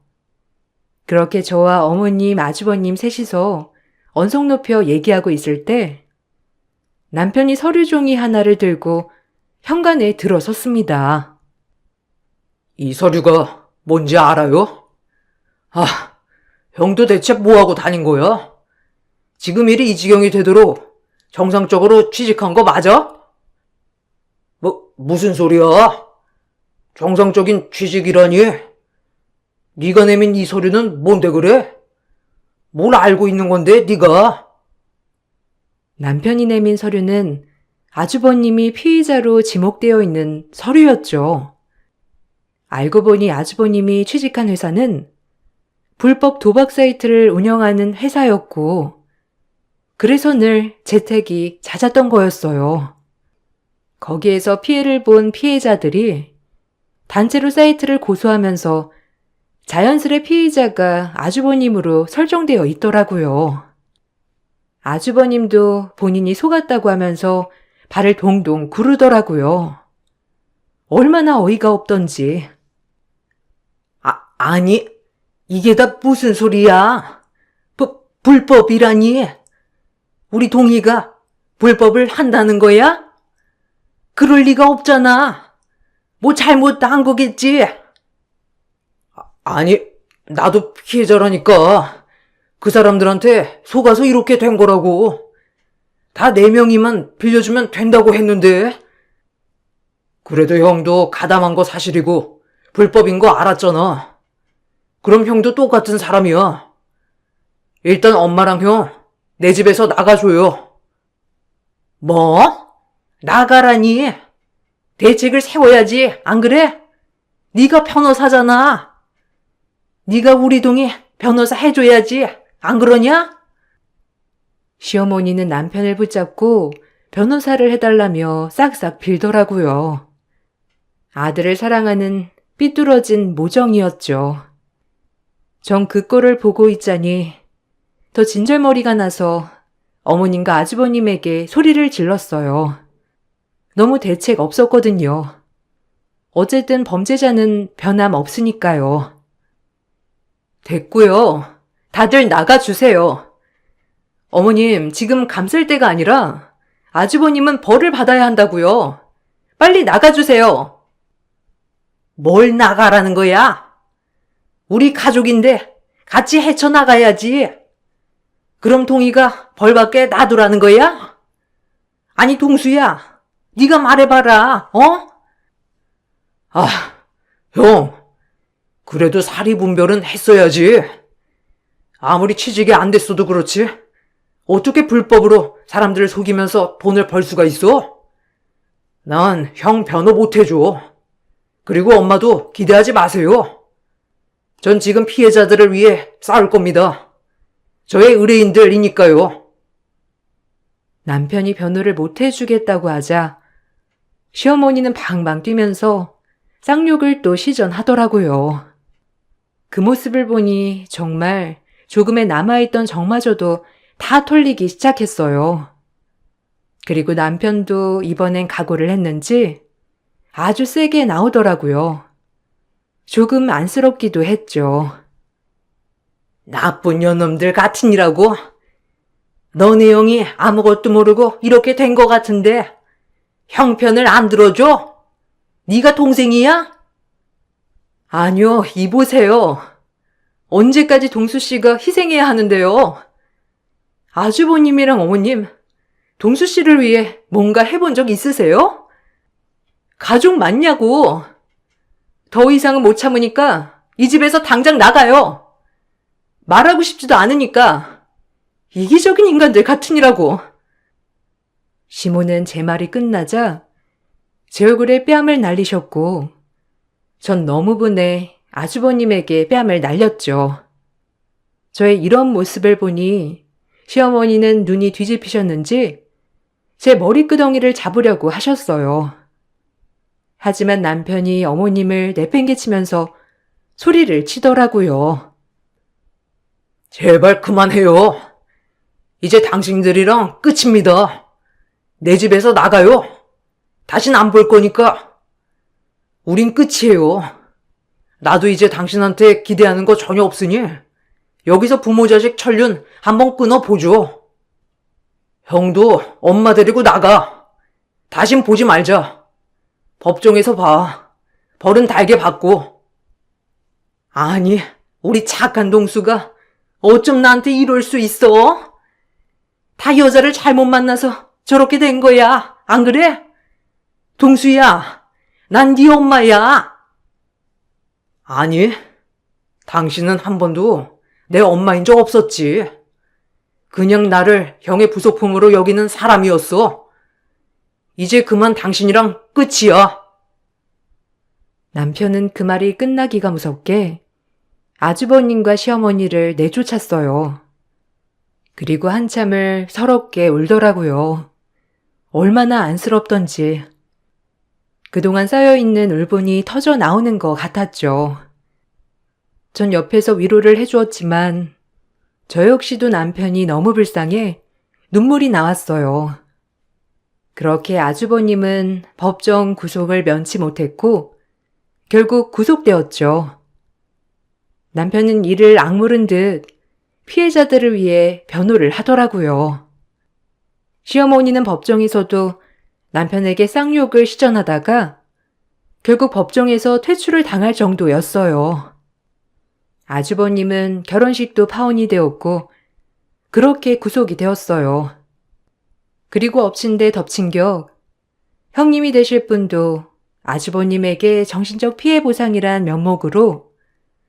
그렇게 저와 어머님, 아주버님 셋이서 언성 높여 얘기하고 있을 때 남편이 서류 종이 하나를 들고 현관에 들어섰습니다. 이 서류가 뭔지 알아요? 아, 형도 대체 뭐하고 다닌 거야? 지금 일이 이 지경이 되도록 정상적으로 취직한 거 맞아? 무슨 소리야? 정상적인 취직이라니? 네가 내민 이 서류는 뭔데 그래? 뭘 알고 있는 건데 네가? 남편이 내민 서류는 아주버님이 피의자로 지목되어 있는 서류였죠. 알고 보니 아주버님이 취직한 회사는 불법 도박 사이트를 운영하는 회사였고 그래서 늘 재택이 잦았던 거였어요. 거기에서 피해를 본 피해자들이 단체로 사이트를 고소하면서 자연스레 피의자가 아주버님으로 설정되어 있더라고요. 아주버님도 본인이 속았다고 하면서 발을 동동 구르더라고요. 얼마나 어이가 없던지. 아니, 이게 다 무슨 소리야? 불법이라니? 우리 동희가 불법을 한다는 거야? 그럴 리가 없잖아. 뭐 잘못한 거겠지? 아니, 나도 피해자라니까. 그 사람들한테 속아서 이렇게 된 거라고. 다 4명이만 빌려주면 된다고 했는데. 그래도 형도 가담한 거 사실이고 불법인 거 알았잖아. 그럼 형도 똑같은 사람이야. 일단 엄마랑 형, 내 집에서 나가줘요. 뭐? 나가라니? 대책을 세워야지, 안 그래? 네가 변호사잖아. 네가 우리 동이 변호사 해줘야지, 안 그러냐? 시어머니는 남편을 붙잡고 변호사를 해달라며 싹싹 빌더라고요. 아들을 사랑하는 삐뚤어진 모정이었죠. 전 그 꼴을 보고 있자니 더 진절머리가 나서 어머님과 아주버님에게 소리를 질렀어요. 너무 대책 없었거든요. 어쨌든 범죄자는 변함없으니까요. 됐고요. 다들 나가주세요. 어머님, 지금 감쓸 때가 아니라 아주버님은 벌을 받아야 한다고요. 빨리 나가주세요. 뭘 나가라는 거야? 우리 가족인데 같이 헤쳐나가야지. 그럼 동희가 벌 받게 놔두라는 거야? 아니, 동수야, 네가 말해봐라, 어? 아, 형, 그래도 사리분별은 했어야지. 아무리 취직이 안 됐어도 그렇지. 어떻게 불법으로 사람들을 속이면서 돈을 벌 수가 있어? 난 형 변호 못 해줘. 그리고 엄마도 기대하지 마세요. 전 지금 피해자들을 위해 싸울 겁니다. 저의 의뢰인들이니까요. 남편이 변호를 못 해주겠다고 하자 시어머니는 방방 뛰면서 쌍욕을 또 시전하더라고요. 그 모습을 보니 정말 조금의 남아있던 정마저도 다 털리기 시작했어요. 그리고 남편도 이번엔 각오를 했는지 아주 세게 나오더라고요. 조금 안쓰럽기도 했죠. 나쁜 년놈들 같으니라고? 너네 형이 아무것도 모르고 이렇게 된 것 같은데 형편을 안 들어줘? 네가 동생이야? 아니요, 이보세요. 언제까지 동수씨가 희생해야 하는데요? 아주버님이랑 어머님, 동수씨를 위해 뭔가 해본 적 있으세요? 가족 맞냐고. 더 이상은 못 참으니까 이 집에서 당장 나가요. 말하고 싶지도 않으니까. 이기적인 인간들 같으니라고. 시모는 제 말이 끝나자 제 얼굴에 뺨을 날리셨고 전 너무 분해 아주버님에게 뺨을 날렸죠. 저의 이런 모습을 보니 시어머니는 눈이 뒤집히셨는지 제 머리끄덩이를 잡으려고 하셨어요. 하지만 남편이 어머님을 내팽개치면서 소리를 치더라고요. 제발 그만해요. 이제 당신들이랑 끝입니다. 내 집에서 나가요. 다신 안 볼 거니까. 우린 끝이에요. 나도 이제 당신한테 기대하는 거 전혀 없으니 여기서 부모 자식 천륜 한번 끊어보죠. 형도 엄마 데리고 나가. 다신 보지 말자. 법정에서 봐. 벌은 달게 받고. 아니, 우리 착한 동수가 어쩜 나한테 이럴 수 있어? 다 여자를 잘못 만나서 저렇게 된 거야. 안 그래? 동수야, 난 네 엄마야. 아니, 당신은 한 번도 내 엄마인 적 없었지. 그냥 나를 형의 부속품으로 여기는 사람이었어. 이제 그만 당신이랑 끝이야. 남편은 그 말이 끝나기가 무섭게 아주버님과 시어머니를 내쫓았어요. 그리고 한참을 서럽게 울더라고요. 얼마나 안쓰럽던지. 그동안 쌓여있는 울분이 터져 나오는 것 같았죠. 전 옆에서 위로를 해주었지만 저 역시도 남편이 너무 불쌍해 눈물이 나왔어요. 그렇게 아주버님은 법정 구속을 면치 못했고 결국 구속되었죠. 남편은 이를 악물은 듯 피해자들을 위해 변호를 하더라고요. 시어머니는 법정에서도 남편에게 쌍욕을 시전하다가 결국 법정에서 퇴출을 당할 정도였어요. 아주버님은 결혼식도 파혼이 되었고 그렇게 구속이 되었어요. 그리고 엎친 데 덮친 격 형님이 되실 분도 아주버님에게 정신적 피해 보상이란 명목으로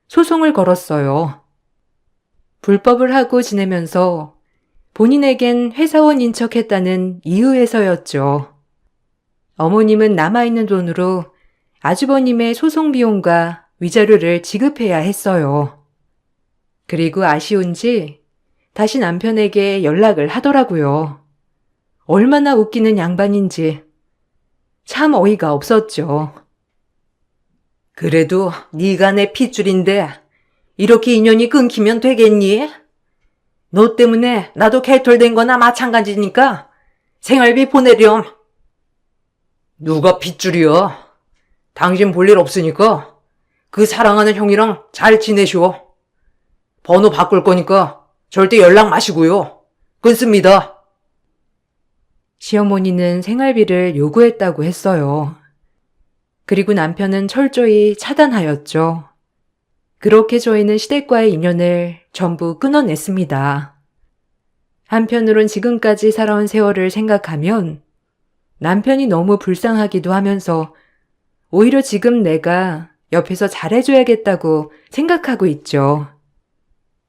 소송을 걸었어요. 불법을 하고 지내면서 본인에겐 회사원 인척했다는 이유에서였죠. 어머님은 남아있는 돈으로 아주버님의 소송 비용과 위자료를 지급해야 했어요. 그리고 아쉬운지 다시 남편에게 연락을 하더라고요. 얼마나 웃기는 양반인지 참 어이가 없었죠. 그래도 네가 내 핏줄인데 이렇게 인연이 끊기면 되겠니? 너 때문에 나도 개털된 거나 마찬가지니까 생활비 보내렴. 누가 핏줄이야? 당신 볼 일 없으니까 그 사랑하는 형이랑 잘 지내시오. 번호 바꿀 거니까 절대 연락 마시고요. 끊습니다. 시어머니는 생활비를 요구했다고 했어요. 그리고 남편은 철저히 차단하였죠. 그렇게 저희는 시댁과의 인연을 전부 끊어냈습니다. 한편으론 지금까지 살아온 세월을 생각하면 남편이 너무 불쌍하기도 하면서 오히려 지금 내가 옆에서 잘해줘야겠다고 생각하고 있죠.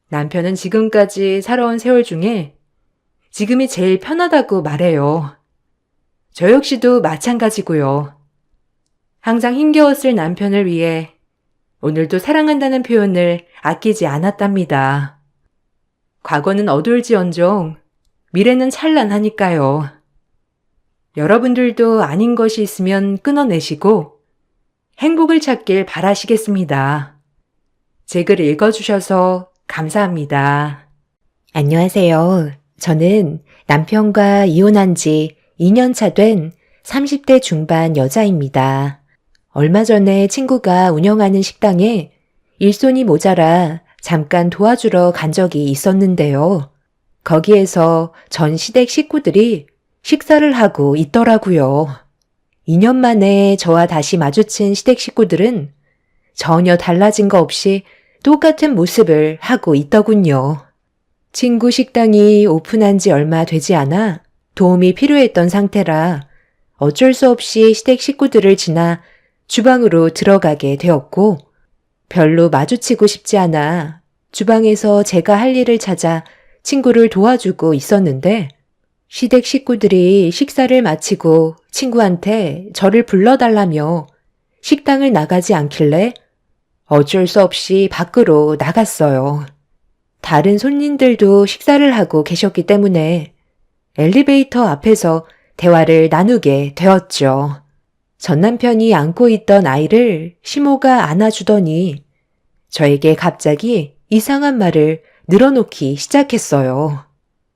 남편은 지금까지 살아온 세월 중에 지금이 제일 편하다고 말해요. 저 역시도 마찬가지고요. 항상 힘겨웠을 남편을 위해 오늘도 사랑한다는 표현을 아끼지 않았답니다. 과거는 어두울지언정 미래는 찬란하니까요. 여러분들도 아닌 것이 있으면 끊어내시고 행복을 찾길 바라시겠습니다. 제 글 읽어주셔서 감사합니다. 안녕하세요. 저는 남편과 이혼한 지 2년 차 된 30대 중반 여자입니다. 얼마 전에 친구가 운영하는 식당에 일손이 모자라 잠깐 도와주러 간 적이 있었는데요. 거기에서 전 시댁 식구들이 식사를 하고 있더라고요. 2년 만에 저와 다시 마주친 시댁 식구들은 전혀 달라진 거 없이 똑같은 모습을 하고 있더군요. 친구 식당이 오픈한 지 얼마 되지 않아 도움이 필요했던 상태라 어쩔 수 없이 시댁 식구들을 지나 주방으로 들어가게 되었고 별로 마주치고 싶지 않아 주방에서 제가 할 일을 찾아 친구를 도와주고 있었는데 시댁 식구들이 식사를 마치고 친구한테 저를 불러달라며 식당을 나가지 않길래 어쩔 수 없이 밖으로 나갔어요. 다른 손님들도 식사를 하고 계셨기 때문에 엘리베이터 앞에서 대화를 나누게 되었죠. 전 남편이 안고 있던 아이를 시모가 안아주더니 저에게 갑자기 이상한 말을 늘어놓기 시작했어요.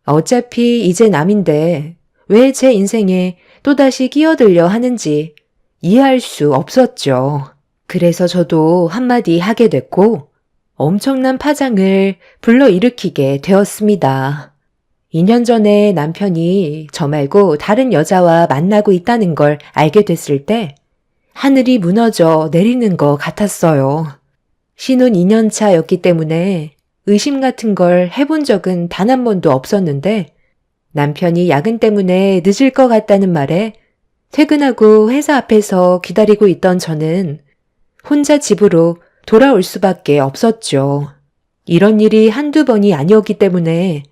어차피 이제 남인데 왜 제 인생에 또다시 끼어들려 하는지 이해할 수 없었죠. 그래서 저도 한마디 하게 됐고 엄청난 파장을 불러일으키게 되었습니다. 2년 전에 남편이 저 말고 다른 여자와 만나고 있다는 걸 알게 됐을 때 하늘이 무너져 내리는 것 같았어요. 신혼 2년 차였기 때문에 의심 같은 걸 해본 적은 단 한 번도 없었는데 남편이 야근 때문에 늦을 것 같다는 말에 퇴근하고 회사 앞에서 기다리고 있던 저는 혼자 집으로 돌아올 수밖에 없었죠. 이런 일이 한두 번이 아니었기 때문에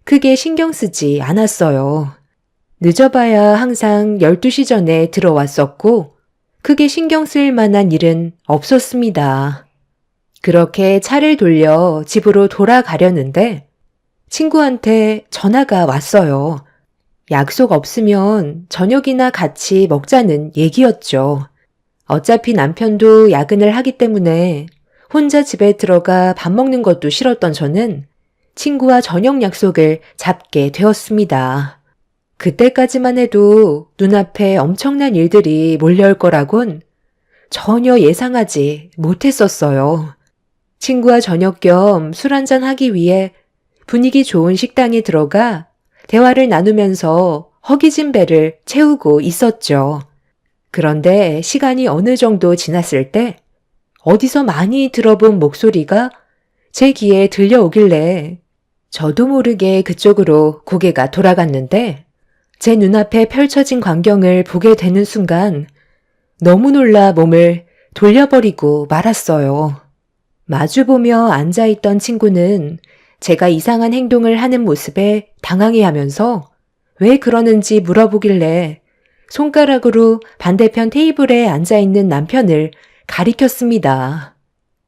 크게 신경 쓰지 않았어요. 늦어봐야 항상 12시 전에 들어왔었고 크게 신경 쓸 만한 일은 없었습니다. 그렇게 차를 돌려 집으로 돌아가려는데 친구한테 전화가 왔어요. 약속 없으면 저녁이나 같이 먹자는 얘기였죠. 어차피 남편도 야근을 하기 때문에 혼자 집에 들어가 밥 먹는 것도 싫었던 저는 친구와 저녁 약속을 잡게 되었습니다. 그때까지만 해도 눈앞에 엄청난 일들이 몰려올 거라곤 전혀 예상하지 못했었어요. 친구와 저녁 겸 술 한잔 하기 위해 분위기 좋은 식당에 들어가 대화를 나누면서 허기진 배를 채우고 있었죠. 그런데 시간이 어느 정도 지났을 때 어디서 많이 들어본 목소리가 제 귀에 들려오길래 저도 모르게 그쪽으로 고개가 돌아갔는데 제 눈앞에 펼쳐진 광경을 보게 되는 순간 너무 놀라 몸을 돌려버리고 말았어요. 마주보며 앉아있던 친구는 제가 이상한 행동을 하는 모습에 당황해하면서 왜 그러는지 물어보길래 손가락으로 반대편 테이블에 앉아있는 남편을 가리켰습니다.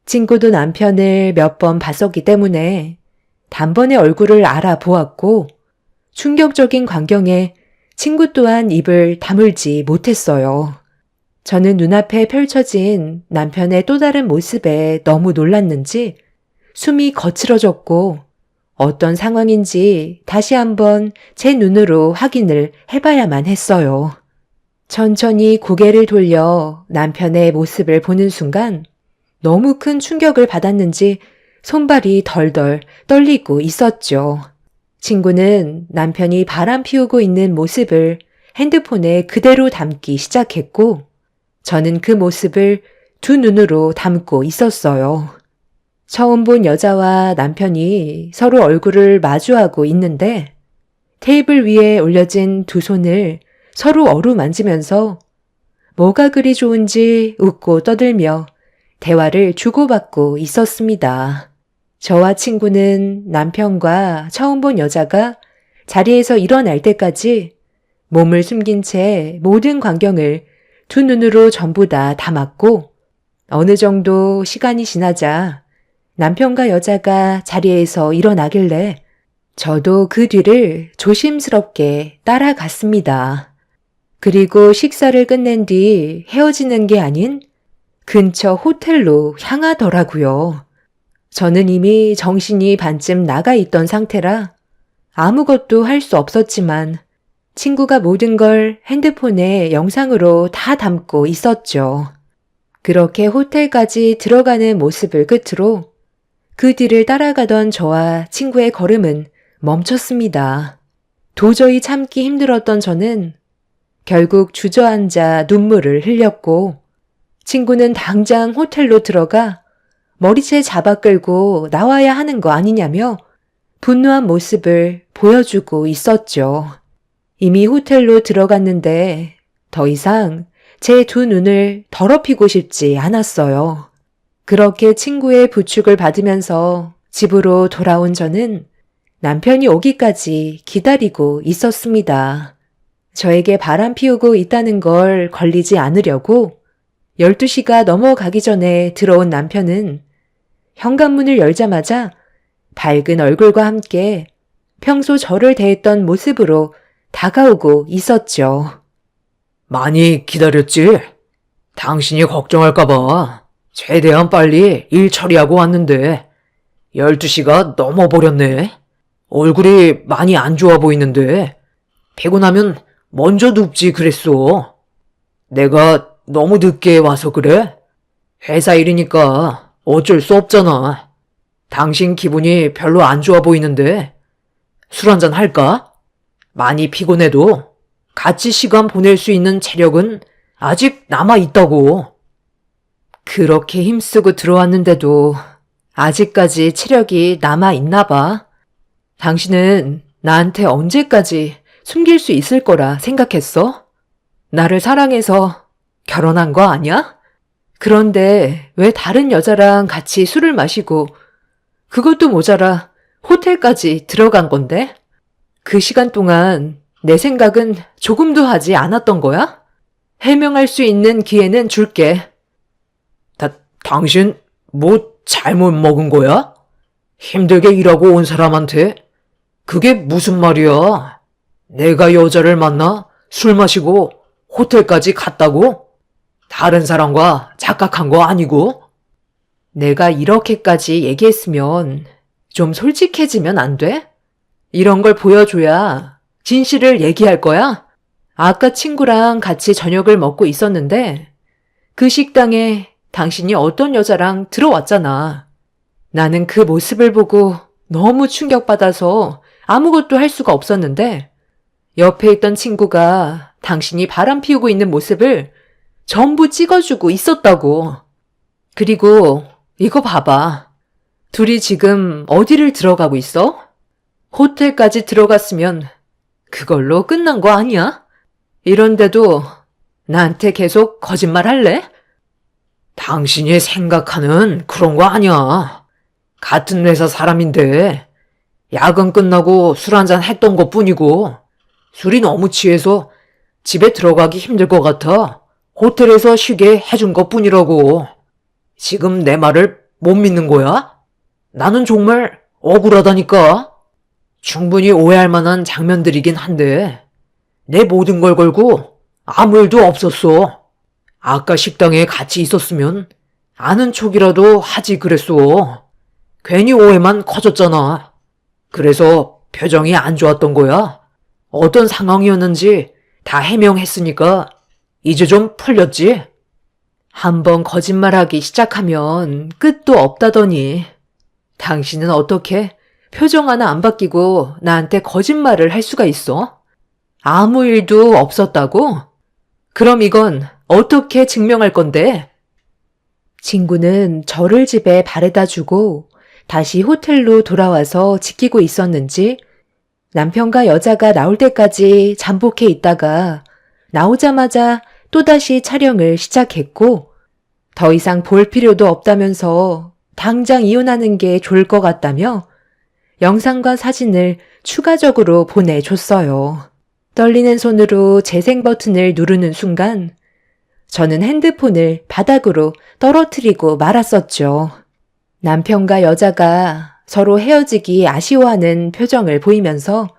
친구도 남편을 몇 번 봤었기 때문에 단번에 얼굴을 알아보았고 충격적인 광경에 친구 또한 입을 다물지 못했어요. 저는 눈앞에 펼쳐진 남편의 또 다른 모습에 너무 놀랐는지 숨이 거칠어졌고 어떤 상황인지 다시 한번 제 눈으로 확인을 해봐야만 했어요. 천천히 고개를 돌려 남편의 모습을 보는 순간 너무 큰 충격을 받았는지 손발이 덜덜 떨리고 있었죠. 친구는 남편이 바람 피우고 있는 모습을 핸드폰에 그대로 담기 시작했고 저는 그 모습을 두 눈으로 담고 있었어요. 처음 본 여자와 남편이 서로 얼굴을 마주하고 있는데 테이블 위에 올려진 두 손을 서로 어루만지면서 뭐가 그리 좋은지 웃고 떠들며 대화를 주고받고 있었습니다. 저와 친구는 남편과 처음 본 여자가 자리에서 일어날 때까지 몸을 숨긴 채 모든 광경을 두 눈으로 전부 다 담았고 어느 정도 시간이 지나자 남편과 여자가 자리에서 일어나길래 저도 그 뒤를 조심스럽게 따라갔습니다. 그리고 식사를 끝낸 뒤 헤어지는 게 아닌 근처 호텔로 향하더라고요. 저는 이미 정신이 반쯤 나가 있던 상태라 아무것도 할 수 없었지만 친구가 모든 걸 핸드폰에 영상으로 다 담고 있었죠. 그렇게 호텔까지 들어가는 모습을 끝으로 그 뒤를 따라가던 저와 친구의 걸음은 멈췄습니다. 도저히 참기 힘들었던 저는 결국 주저앉아 눈물을 흘렸고 친구는 당장 호텔로 들어가 머리채 잡아 끌고 나와야 하는 거 아니냐며 분노한 모습을 보여주고 있었죠. 이미 호텔로 들어갔는데 더 이상 제 두 눈을 더럽히고 싶지 않았어요. 그렇게 친구의 부축을 받으면서 집으로 돌아온 저는 남편이 오기까지 기다리고 있었습니다. 저에게 바람 피우고 있다는 걸 걸리지 않으려고 12시가 넘어가기 전에 들어온 남편은 현관문을 열자마자 밝은 얼굴과 함께 평소 저를 대했던 모습으로 다가오고 있었죠. 많이 기다렸지? 당신이 걱정할까봐 최대한 빨리 일 처리하고 왔는데 12시가 넘어버렸네. 얼굴이 많이 안 좋아 보이는데 피곤하면 먼저 눕지 그랬어. 내가 너무 늦게 와서 그래? 회사 일이니까 어쩔 수 없잖아. 당신 기분이 별로 안 좋아 보이는데 술 한잔 할까? 많이 피곤해도 같이 시간 보낼 수 있는 체력은 아직 남아있다고. 그렇게 힘쓰고 들어왔는데도 아직까지 체력이 남아있나 봐. 당신은 나한테 언제까지 숨길 수 있을 거라 생각했어? 나를 사랑해서 결혼한 거 아니야? 그런데 왜 다른 여자랑 같이 술을 마시고 그것도 모자라 호텔까지 들어간 건데? 그 시간 동안 내 생각은 조금도 하지 않았던 거야? 해명할 수 있는 기회는 줄게. 당신 뭐 잘못 먹은 거야? 힘들게 일하고 온 사람한테 그게 무슨 말이야? 내가 여자를 만나 술 마시고 호텔까지 갔다고? 다른 사람과 착각한 거 아니고? 내가 이렇게까지 얘기했으면 좀 솔직해지면 안 돼? 이런 걸 보여줘야 진실을 얘기할 거야? 아까 친구랑 같이 저녁을 먹고 있었는데 그 식당에 당신이 어떤 여자랑 들어왔잖아. 나는 그 모습을 보고 너무 충격받아서 아무것도 할 수가 없었는데 옆에 있던 친구가 당신이 바람 피우고 있는 모습을 전부 찍어주고 있었다고. 그리고 이거 봐봐. 둘이 지금 어디를 들어가고 있어? 호텔까지 들어갔으면 그걸로 끝난 거 아니야? 이런데도 나한테 계속 거짓말 할래? 당신이 생각하는 그런 거 아니야. 같은 회사 사람인데 야근 끝나고 술 한잔 했던 것 뿐이고 술이 너무 취해서 집에 들어가기 힘들 것 같아 호텔에서 쉬게 해준 것 뿐이라고. 지금 내 말을 못 믿는 거야? 나는 정말 억울하다니까. 충분히 오해할 만한 장면들이긴 한데 내 모든 걸 걸고 아무 일도 없었어. 아까 식당에 같이 있었으면 아는 척이라도 하지 그랬어. 괜히 오해만 커졌잖아. 그래서 표정이 안 좋았던 거야. 어떤 상황이었는지 다 해명했으니까 이제 좀 풀렸지? 한번 거짓말하기 시작하면 끝도 없다더니 당신은 어떻게 표정 하나 안 바뀌고 나한테 거짓말을 할 수가 있어? 아무 일도 없었다고? 그럼 이건 어떻게 증명할 건데? 친구는 저를 집에 바래다 주고 다시 호텔로 돌아와서 지키고 있었는지 남편과 여자가 나올 때까지 잠복해 있다가 나오자마자 또다시 촬영을 시작했고 더 이상 볼 필요도 없다면서 당장 이혼하는 게 좋을 것 같다며 영상과 사진을 추가적으로 보내줬어요. 떨리는 손으로 재생 버튼을 누르는 순간 저는 핸드폰을 바닥으로 떨어뜨리고 말았었죠. 남편과 여자가 서로 헤어지기 아쉬워하는 표정을 보이면서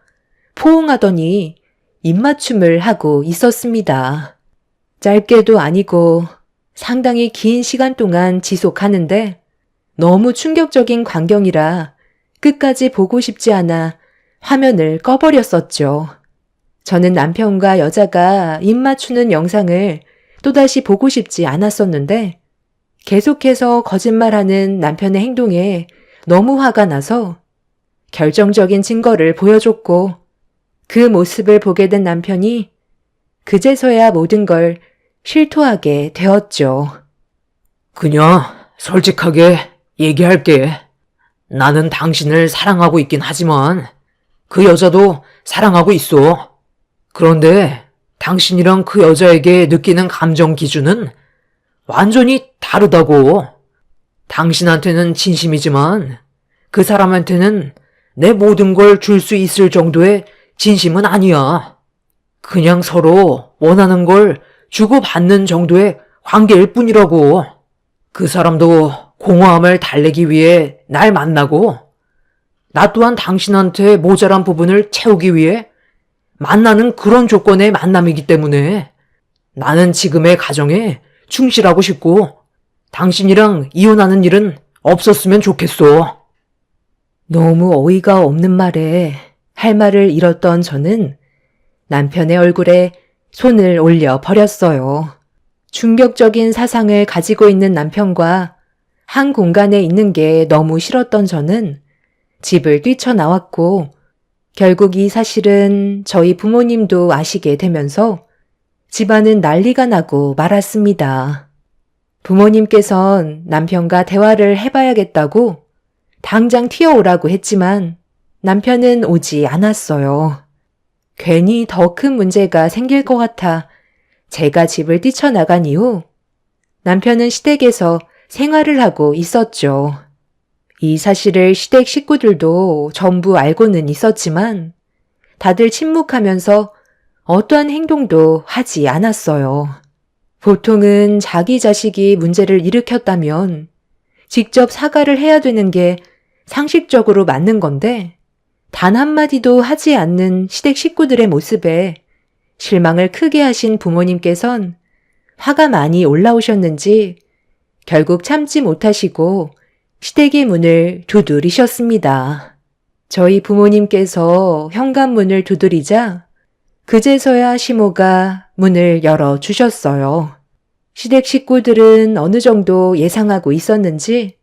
포옹하더니 입맞춤을 하고 있었습니다. 짧게도 아니고 상당히 긴 시간 동안 지속하는데 너무 충격적인 광경이라 끝까지 보고 싶지 않아 화면을 꺼버렸었죠. 저는 남편과 여자가 입맞추는 영상을 또다시 보고 싶지 않았었는데 계속해서 거짓말하는 남편의 행동에 너무 화가 나서 결정적인 증거를 보여줬고 그 모습을 보게 된 남편이 그제서야 모든 걸 실토하게 되었죠. 그냥 솔직하게 얘기할게. 나는 당신을 사랑하고 있긴 하지만 그 여자도 사랑하고 있어. 그런데 당신이랑 그 여자에게 느끼는 감정 기준은 완전히 다르다고. 당신한테는 진심이지만 그 사람한테는 내 모든 걸 줄 수 있을 정도의 진심은 아니야. 그냥 서로 원하는 걸 주고받는 정도의 관계일 뿐이라고. 그 사람도 공허함을 달래기 위해 날 만나고 나 또한 당신한테 모자란 부분을 채우기 위해 만나는 그런 조건의 만남이기 때문에 나는 지금의 가정에 충실하고 싶고 당신이랑 이혼하는 일은 없었으면 좋겠어. 너무 어이가 없는 말에 할 말을 잃었던 저는 남편의 얼굴에 손을 올려 버렸어요. 충격적인 사상을 가지고 있는 남편과 한 공간에 있는 게 너무 싫었던 저는 집을 뛰쳐나왔고 결국 이 사실은 저희 부모님도 아시게 되면서 집안은 난리가 나고 말았습니다. 부모님께선 남편과 대화를 해봐야겠다고 당장 튀어오라고 했지만 남편은 오지 않았어요. 괜히 더 큰 문제가 생길 것 같아 제가 집을 뛰쳐나간 이후 남편은 시댁에서 생활을 하고 있었죠. 이 사실을 시댁 식구들도 전부 알고는 있었지만 다들 침묵하면서 어떠한 행동도 하지 않았어요. 보통은 자기 자식이 문제를 일으켰다면 직접 사과를 해야 되는 게 상식적으로 맞는 건데 단 한마디도 하지 않는 시댁 식구들의 모습에 실망을 크게 하신 부모님께선 화가 많이 올라오셨는지 결국 참지 못하시고 시댁의 문을 두드리셨습니다. 저희 부모님께서 현관문을 두드리자 그제서야 시모가 문을 열어주셨어요. 시댁 식구들은 어느 정도 예상하고 있었는지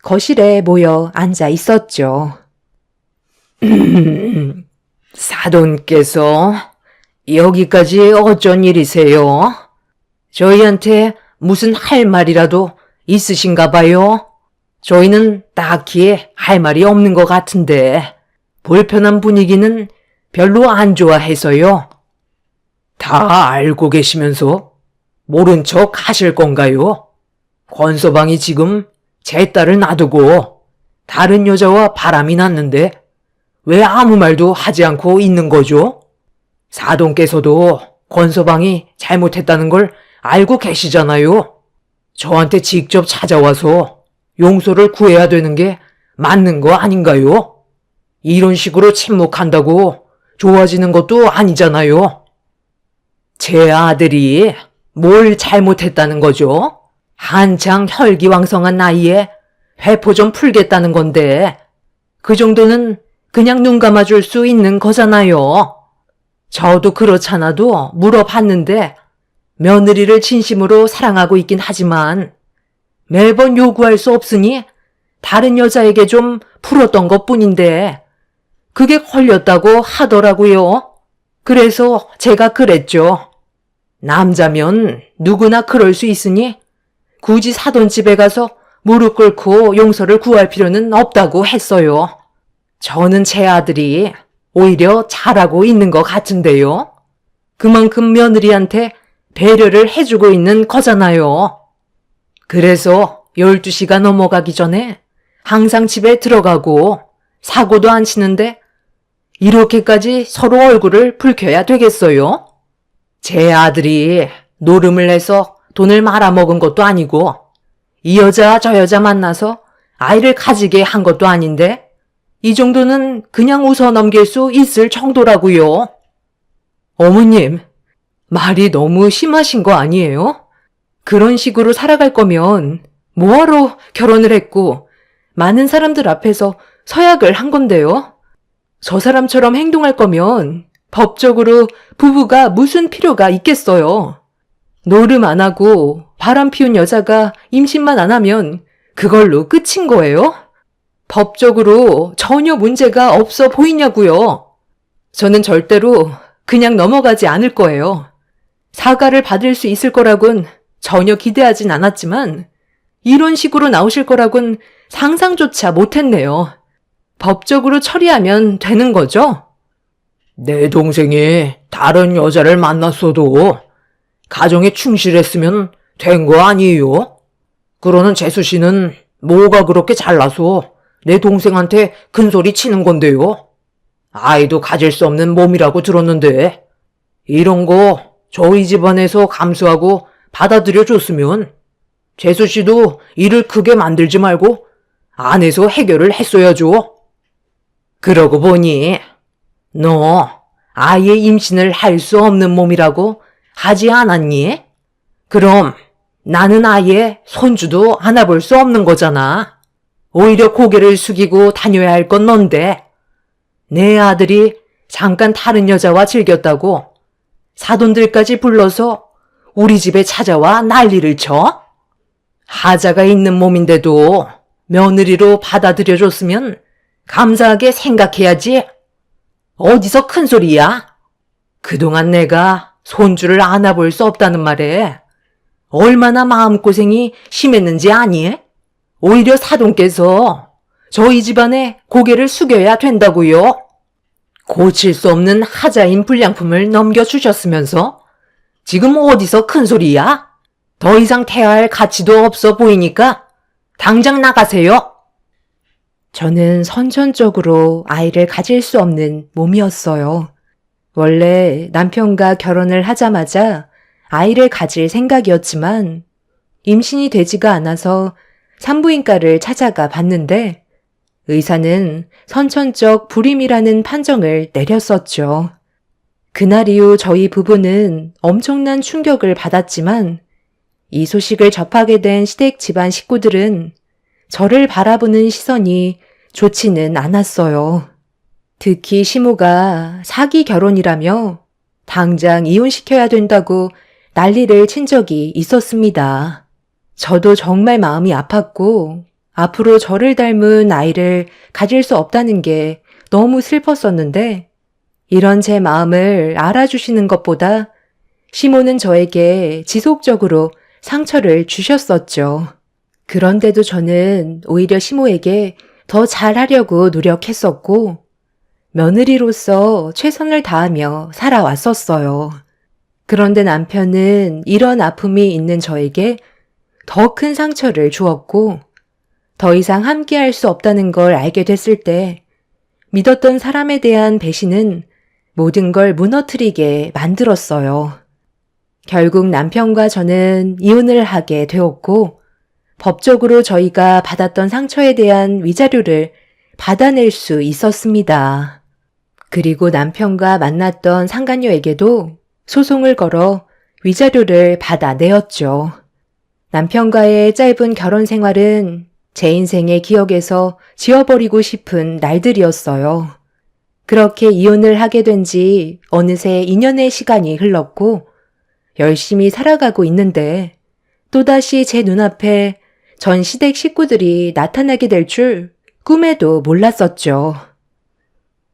거실에 모여 앉아 있었죠. 사돈께서 여기까지 어쩐 일이세요? 저희한테 무슨 할 말이라도 있으신가 봐요? 저희는 딱히 할 말이 없는 것 같은데 불편한 분위기는 별로 안 좋아해서요. 다 알고 계시면서 모른 척 하실 건가요? 권서방이 지금 제 딸을 놔두고 다른 여자와 바람이 났는데 왜 아무 말도 하지 않고 있는 거죠? 사돈께서도 권서방이 잘못했다는 걸 알고 계시잖아요. 저한테 직접 찾아와서 용서를 구해야 되는 게 맞는 거 아닌가요? 이런 식으로 침묵한다고 좋아지는 것도 아니잖아요. 제 아들이 뭘 잘못했다는 거죠? 한창 혈기왕성한 나이에 회포 좀 풀겠다는 건데 그 정도는 그냥 눈 감아줄 수 있는 거잖아요. 저도 그렇잖아도 물어봤는데 며느리를 진심으로 사랑하고 있긴 하지만 매번 요구할 수 없으니 다른 여자에게 좀 풀었던 것뿐인데 그게 걸렸다고 하더라고요. 그래서 제가 그랬죠. 남자면 누구나 그럴 수 있으니 굳이 사돈집에 가서 무릎 꿇고 용서를 구할 필요는 없다고 했어요. 저는 제 아들이 오히려 잘하고 있는 것 같은데요. 그만큼 며느리한테 배려를 해주고 있는 거잖아요. 그래서 12시가 넘어가기 전에 항상 집에 들어가고 사고도 안 치는데 이렇게까지 서로 얼굴을 붉혀야 되겠어요? 제 아들이 노름을 해서 돈을 말아먹은 것도 아니고 이 여자 저 여자 만나서 아이를 가지게 한 것도 아닌데 이 정도는 그냥 웃어 넘길 수 있을 정도라고요. 어머님, 말이 너무 심하신 거 아니에요? 그런 식으로 살아갈 거면 뭐하러 결혼을 했고 많은 사람들 앞에서 서약을 한 건데요. 저 사람처럼 행동할 거면 법적으로 부부가 무슨 필요가 있겠어요. 노름 안 하고 바람 피운 여자가 임신만 안 하면 그걸로 끝인 거예요? 법적으로 전혀 문제가 없어 보이냐고요. 저는 절대로 그냥 넘어가지 않을 거예요. 사과를 받을 수 있을 거라곤 전혀 기대하진 않았지만 이런 식으로 나오실 거라곤 상상조차 못했네요. 법적으로 처리하면 되는 거죠? 내 동생이 다른 여자를 만났어도 가정에 충실했으면 된 거 아니에요? 그러는 재수 씨는 뭐가 그렇게 잘나서 내 동생한테 큰소리 치는 건데요? 아이도 가질 수 없는 몸이라고 들었는데 이런 거 저희 집안에서 감수하고 받아들여 줬으면 재수 씨도 일을 크게 만들지 말고 안에서 해결을 했어야죠. 그러고 보니 너 아예 임신을 할 수 없는 몸이라고 하지 않았니? 그럼 나는 아예 손주도 안아볼 수 없는 거잖아. 오히려 고개를 숙이고 다녀야 할 건 넌데 내 아들이 잠깐 다른 여자와 즐겼다고 사돈들까지 불러서 우리 집에 찾아와 난리를 쳐? 하자가 있는 몸인데도 며느리로 받아들여줬으면 감사하게 생각해야지. 어디서 큰 소리야? 그동안 내가 손주를 안아볼 수 없다는 말에 얼마나 마음고생이 심했는지 아니? 오히려 사돈께서 저희 집안에 고개를 숙여야 된다고요. 고칠 수 없는 하자인 불량품을 넘겨주셨으면서 지금 어디서 큰 소리야? 더 이상 태아할 가치도 없어 보이니까 당장 나가세요. 저는 선천적으로 아이를 가질 수 없는 몸이었어요. 원래 남편과 결혼을 하자마자 아이를 가질 생각이었지만 임신이 되지가 않아서 산부인과를 찾아가 봤는데 의사는 선천적 불임이라는 판정을 내렸었죠. 그날 이후 저희 부부는 엄청난 충격을 받았지만 이 소식을 접하게 된 시댁 집안 식구들은 저를 바라보는 시선이 좋지는 않았어요. 특히 시모가 사기 결혼이라며 당장 이혼시켜야 된다고 난리를 친 적이 있었습니다. 저도 정말 마음이 아팠고 앞으로 저를 닮은 아이를 가질 수 없다는 게 너무 슬펐었는데 이런 제 마음을 알아주시는 것보다 시모는 저에게 지속적으로 상처를 주셨었죠. 그런데도 저는 오히려 시모에게 더 잘하려고 노력했었고 며느리로서 최선을 다하며 살아왔었어요. 그런데 남편은 이런 아픔이 있는 저에게 더 큰 상처를 주었고 더 이상 함께할 수 없다는 걸 알게 됐을 때 믿었던 사람에 대한 배신은 모든 걸 무너뜨리게 만들었어요. 결국 남편과 저는 이혼을 하게 되었고 법적으로 저희가 받았던 상처에 대한 위자료를 받아낼 수 있었습니다. 그리고 남편과 만났던 상간녀에게도 소송을 걸어 위자료를 받아내었죠. 남편과의 짧은 결혼 생활은 제 인생의 기억에서 지워버리고 싶은 날들이었어요. 그렇게 이혼을 하게 된 지 어느새 2년의 시간이 흘렀고 열심히 살아가고 있는데 또다시 제 눈앞에 전 시댁 식구들이 나타나게 될 줄 꿈에도 몰랐었죠.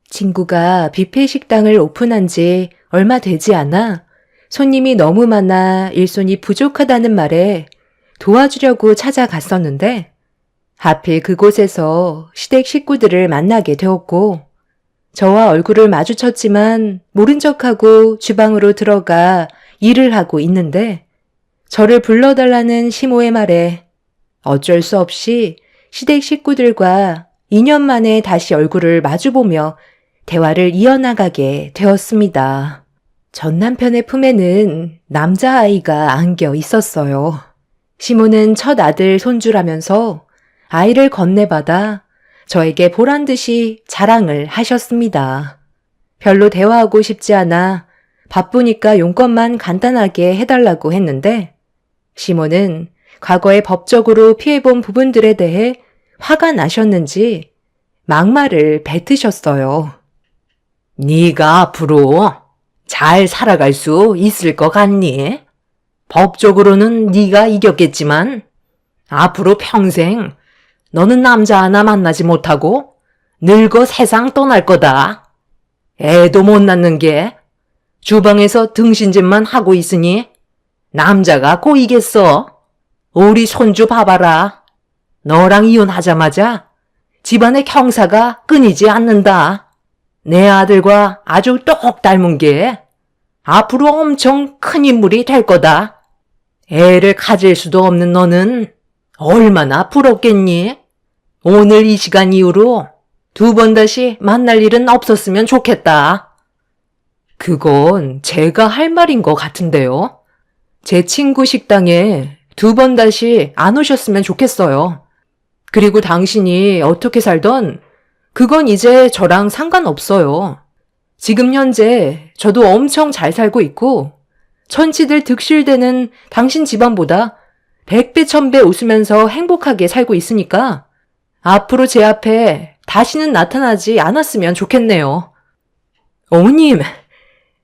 친구가 뷔페 식당을 오픈한 지 얼마 되지 않아 손님이 너무 많아 일손이 부족하다는 말에 도와주려고 찾아갔었는데 하필 그곳에서 시댁 식구들을 만나게 되었고 저와 얼굴을 마주쳤지만 모른 척하고 주방으로 들어가 일을 하고 있는데 저를 불러달라는 시모의 말에 어쩔 수 없이 시댁 식구들과 2년 만에 다시 얼굴을 마주보며 대화를 이어나가게 되었습니다. 전 남편의 품에는 남자아이가 안겨 있었어요. 시모는 첫 아들 손주라면서 아이를 건네받아 저에게 보란듯이 자랑을 하셨습니다. 별로 대화하고 싶지 않아 바쁘니까 용건만 간단하게 해달라고 했는데 시모는 과거에 법적으로 피해본 부분들에 대해 화가 나셨는지 막말을 뱉으셨어요. 네가 앞으로 잘 살아갈 수 있을 것 같니? 법적으로는 네가 이겼겠지만 앞으로 평생 너는 남자 하나 만나지 못하고 늙어 세상 떠날 거다. 애도 못 낳는 게 주방에서 등신짓만 하고 있으니 남자가 고이겠어. 우리 손주 봐봐라. 너랑 이혼하자마자 집안의 경사가 끊이지 않는다. 내 아들과 아주 똑 닮은 게 앞으로 엄청 큰 인물이 될 거다. 애를 가질 수도 없는 너는 얼마나 부럽겠니? 오늘 이 시간 이후로 2번 다시 만날 일은 없었으면 좋겠다. 그건 제가 할 말인 것 같은데요. 제 친구 식당에 2번 다시 안 오셨으면 좋겠어요. 그리고 당신이 어떻게 살던 그건 이제 저랑 상관없어요. 지금 현재 저도 엄청 잘 살고 있고 천치들 득실되는 당신 집안보다 100배 1000배 웃으면서 행복하게 살고 있으니까 앞으로 제 앞에 다시는 나타나지 않았으면 좋겠네요. 어머님,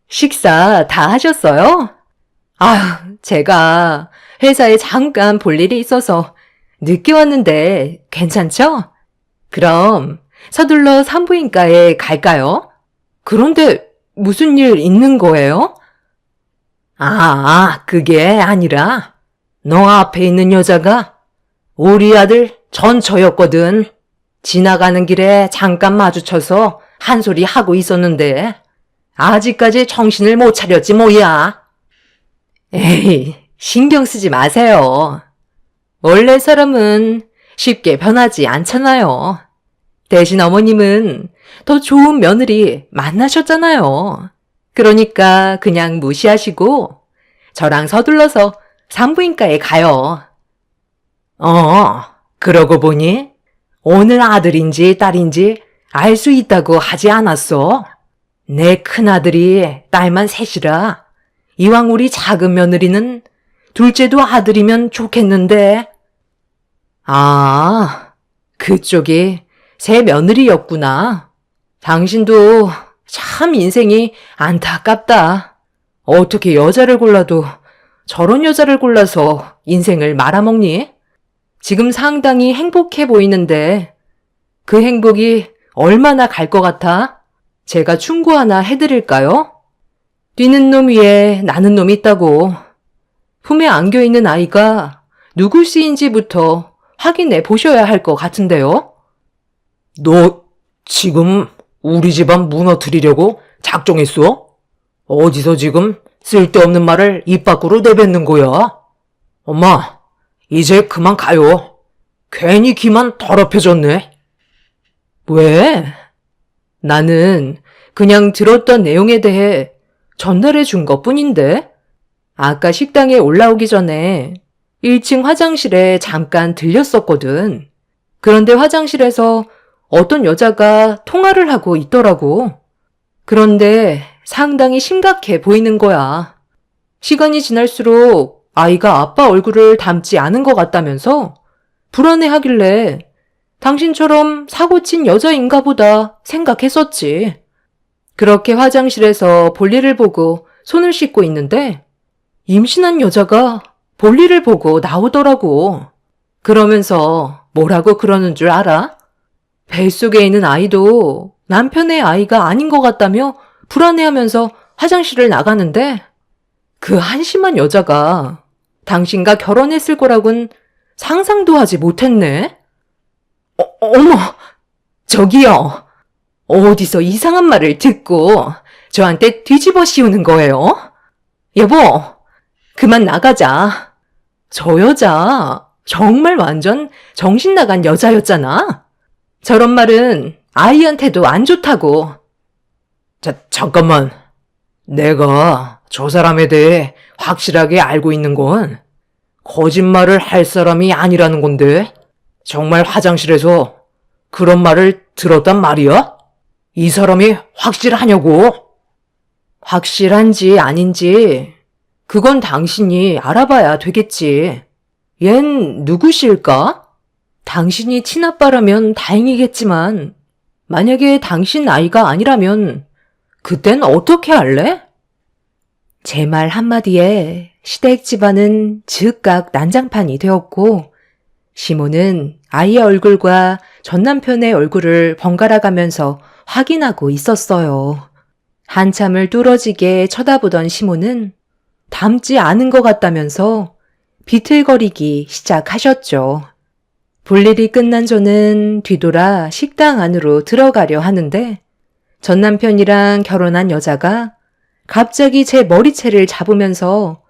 식사 다 하셨어요? 아휴, 제가 회사에 잠깐 볼 일이 있어서 늦게 왔는데 괜찮죠? 그럼 서둘러 산부인과에 갈까요? 그런데 무슨 일 있는 거예요? 그게 아니라 너 앞에 있는 여자가 우리 아들 전처였거든. 지나가는 길에 잠깐 마주쳐서 한 소리 하고 있었는데 아직까지 정신을 못 차렸지 뭐야. 에이, 신경 쓰지 마세요. 원래 사람은 쉽게 변하지 않잖아요. 대신 어머님은 더 좋은 며느리 만나셨잖아요. 그러니까 그냥 무시하시고 저랑 서둘러서 산부인과에 가요. 그러고 보니 오늘 아들인지 딸인지 알 수 있다고 하지 않았어? 내 큰아들이 딸만 셋이라 이왕 우리 작은 며느리는 둘째도 아들이면 좋겠는데. 그쪽이 새 며느리였구나. 당신도 참 인생이 안타깝다. 어떻게 여자를 골라도 저런 여자를 골라서 인생을 말아먹니? 지금 상당히 행복해 보이는데 그 행복이 얼마나 갈 것 같아? 제가 충고 하나 해드릴까요? 뛰는 놈 위에 나는 놈이 있다고. 품에 안겨있는 아이가 누구씨인지부터 확인해 보셔야 할 것 같은데요? 너 지금 우리 집안 무너뜨리려고 작정했어? 어디서 지금 쓸데없는 말을 입 밖으로 내뱉는 거야? 엄마, 이제 그만 가요. 괜히 귀만 더럽혀졌네. 왜? 나는 그냥 들었던 내용에 대해 전달해 준 것뿐인데? 아까 식당에 올라오기 전에 1층 화장실에 잠깐 들렸었거든. 그런데 화장실에서 어떤 여자가 통화를 하고 있더라고. 그런데 상당히 심각해 보이는 거야. 시간이 지날수록 아이가 아빠 얼굴을 닮지 않은 것 같다면서 불안해하길래 당신처럼 사고친 여자인가 보다 생각했었지. 그렇게 화장실에서 볼일을 보고 손을 씻고 있는데 임신한 여자가 볼일을 보고 나오더라고. 그러면서 뭐라고 그러는 줄 알아? 뱃속에 있는 아이도 남편의 아이가 아닌 것 같다며 불안해하면서 화장실을 나가는데 그 한심한 여자가 당신과 결혼했을 거라곤 상상도 하지 못했네. 어머, 저기요. 어디서 이상한 말을 듣고 저한테 뒤집어 씌우는 거예요? 여보, 그만 나가자. 저 여자 정말 완전 정신 나간 여자였잖아. 저런 말은 아이한테도 안 좋다고. 잠깐만. 내가 저 사람에 대해 확실하게 알고 있는 건 거짓말을 할 사람이 아니라는 건데 정말 화장실에서 그런 말을 들었단 말이야? 이 사람이 확실하냐고? 확실한지 아닌지 그건 당신이 알아봐야 되겠지. 얜 누구실까? 당신이 친아빠라면 다행이겠지만 만약에 당신 아이가 아니라면 그땐 어떻게 할래? 제 말 한마디에 시댁 집안은 즉각 난장판이 되었고 시모는 아이의 얼굴과 전 남편의 얼굴을 번갈아 가면서 확인하고 있었어요. 한참을 뚫어지게 쳐다보던 시모는 닮지 않은 것 같다면서 비틀거리기 시작하셨죠. 볼일이 끝난 저는 뒤돌아 식당 안으로 들어가려 하는데 전 남편이랑 결혼한 여자가 갑자기 제 머리채를 잡으면서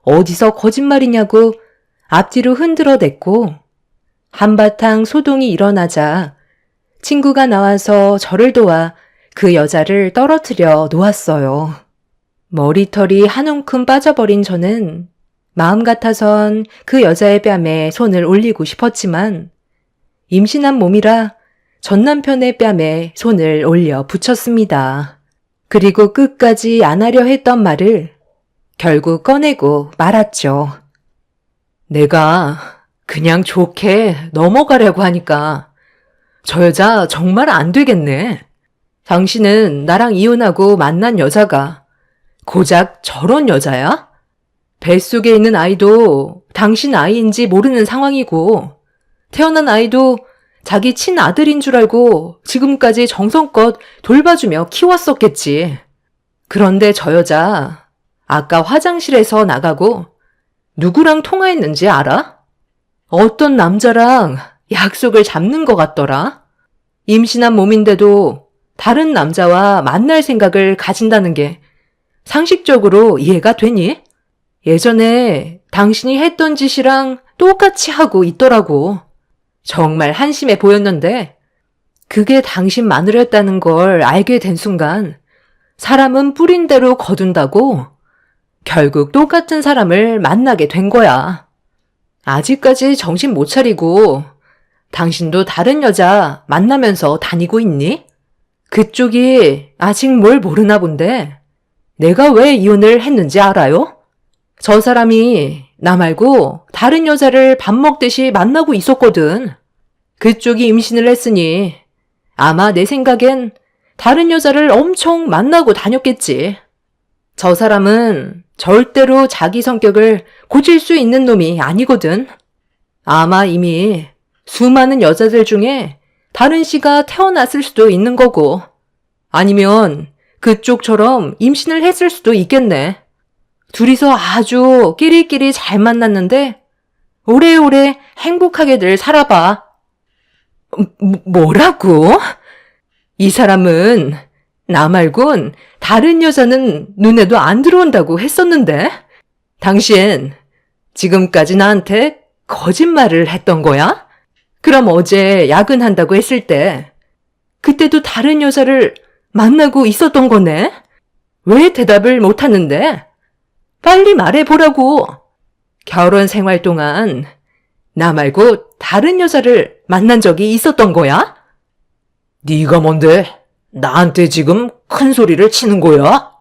어디서 거짓말이냐고 앞뒤로 흔들어댔고 한바탕 소동이 일어나자 친구가 나와서 저를 도와 그 여자를 떨어뜨려 놓았어요. 머리털이 한 움큼 빠져버린 저는 마음 같아선 그 여자의 뺨에 손을 올리고 싶었지만 임신한 몸이라 전 남편의 뺨에 손을 올려 붙였습니다. 그리고 끝까지 안 하려 했던 말을 결국 꺼내고 말았죠. 내가 그냥 좋게 넘어가려고 하니까 저 여자 정말 안 되겠네. 당신은 나랑 이혼하고 만난 여자가 고작 저런 여자야? 뱃속에 있는 아이도 당신 아이인지 모르는 상황이고 태어난 아이도 자기 친아들인 줄 알고 지금까지 정성껏 돌봐주며 키웠었겠지. 그런데 저 여자 아까 화장실에서 나가고 누구랑 통화했는지 알아? 어떤 남자랑 약속을 잡는 것 같더라. 임신한 몸인데도 다른 남자와 만날 생각을 가진다는 게 상식적으로 이해가 되니? 예전에 당신이 했던 짓이랑 똑같이 하고 있더라고. 정말 한심해 보였는데 그게 당신 마누라였다는 걸 알게 된 순간 사람은 뿌린 대로 거둔다고 결국 똑같은 사람을 만나게 된 거야. 아직까지 정신 못 차리고 당신도 다른 여자 만나면서 다니고 있니? 그쪽이 아직 뭘 모르나 본데 내가 왜 이혼을 했는지 알아요? 저 사람이 나 말고 다른 여자를 밥 먹듯이 만나고 있었거든. 그쪽이 임신을 했으니 아마 내 생각엔 다른 여자를 엄청 만나고 다녔겠지. 저 사람은 절대로 자기 성격을 고칠 수 있는 놈이 아니거든. 아마 이미 수많은 여자들 중에 다른 씨가 태어났을 수도 있는 거고, 아니면 그쪽처럼 임신을 했을 수도 있겠네. 둘이서 아주 끼리끼리 잘 만났는데 오래오래 행복하게들 살아봐. 뭐라고? 이 사람은 나 말곤 다른 여자는 눈에도 안 들어온다고 했었는데, 당신 지금까지 나한테 거짓말을 했던 거야? 그럼 어제 야근한다고 했을 때 그때도 다른 여자를 만나고 있었던 거네? 왜 대답을 못하는데? 빨리 말해보라고. 결혼 생활 동안 나 말고 다른 여자를 만난 적이 있었던 거야? 네가 뭔데 나한테 지금 큰 소리를 치는 거야?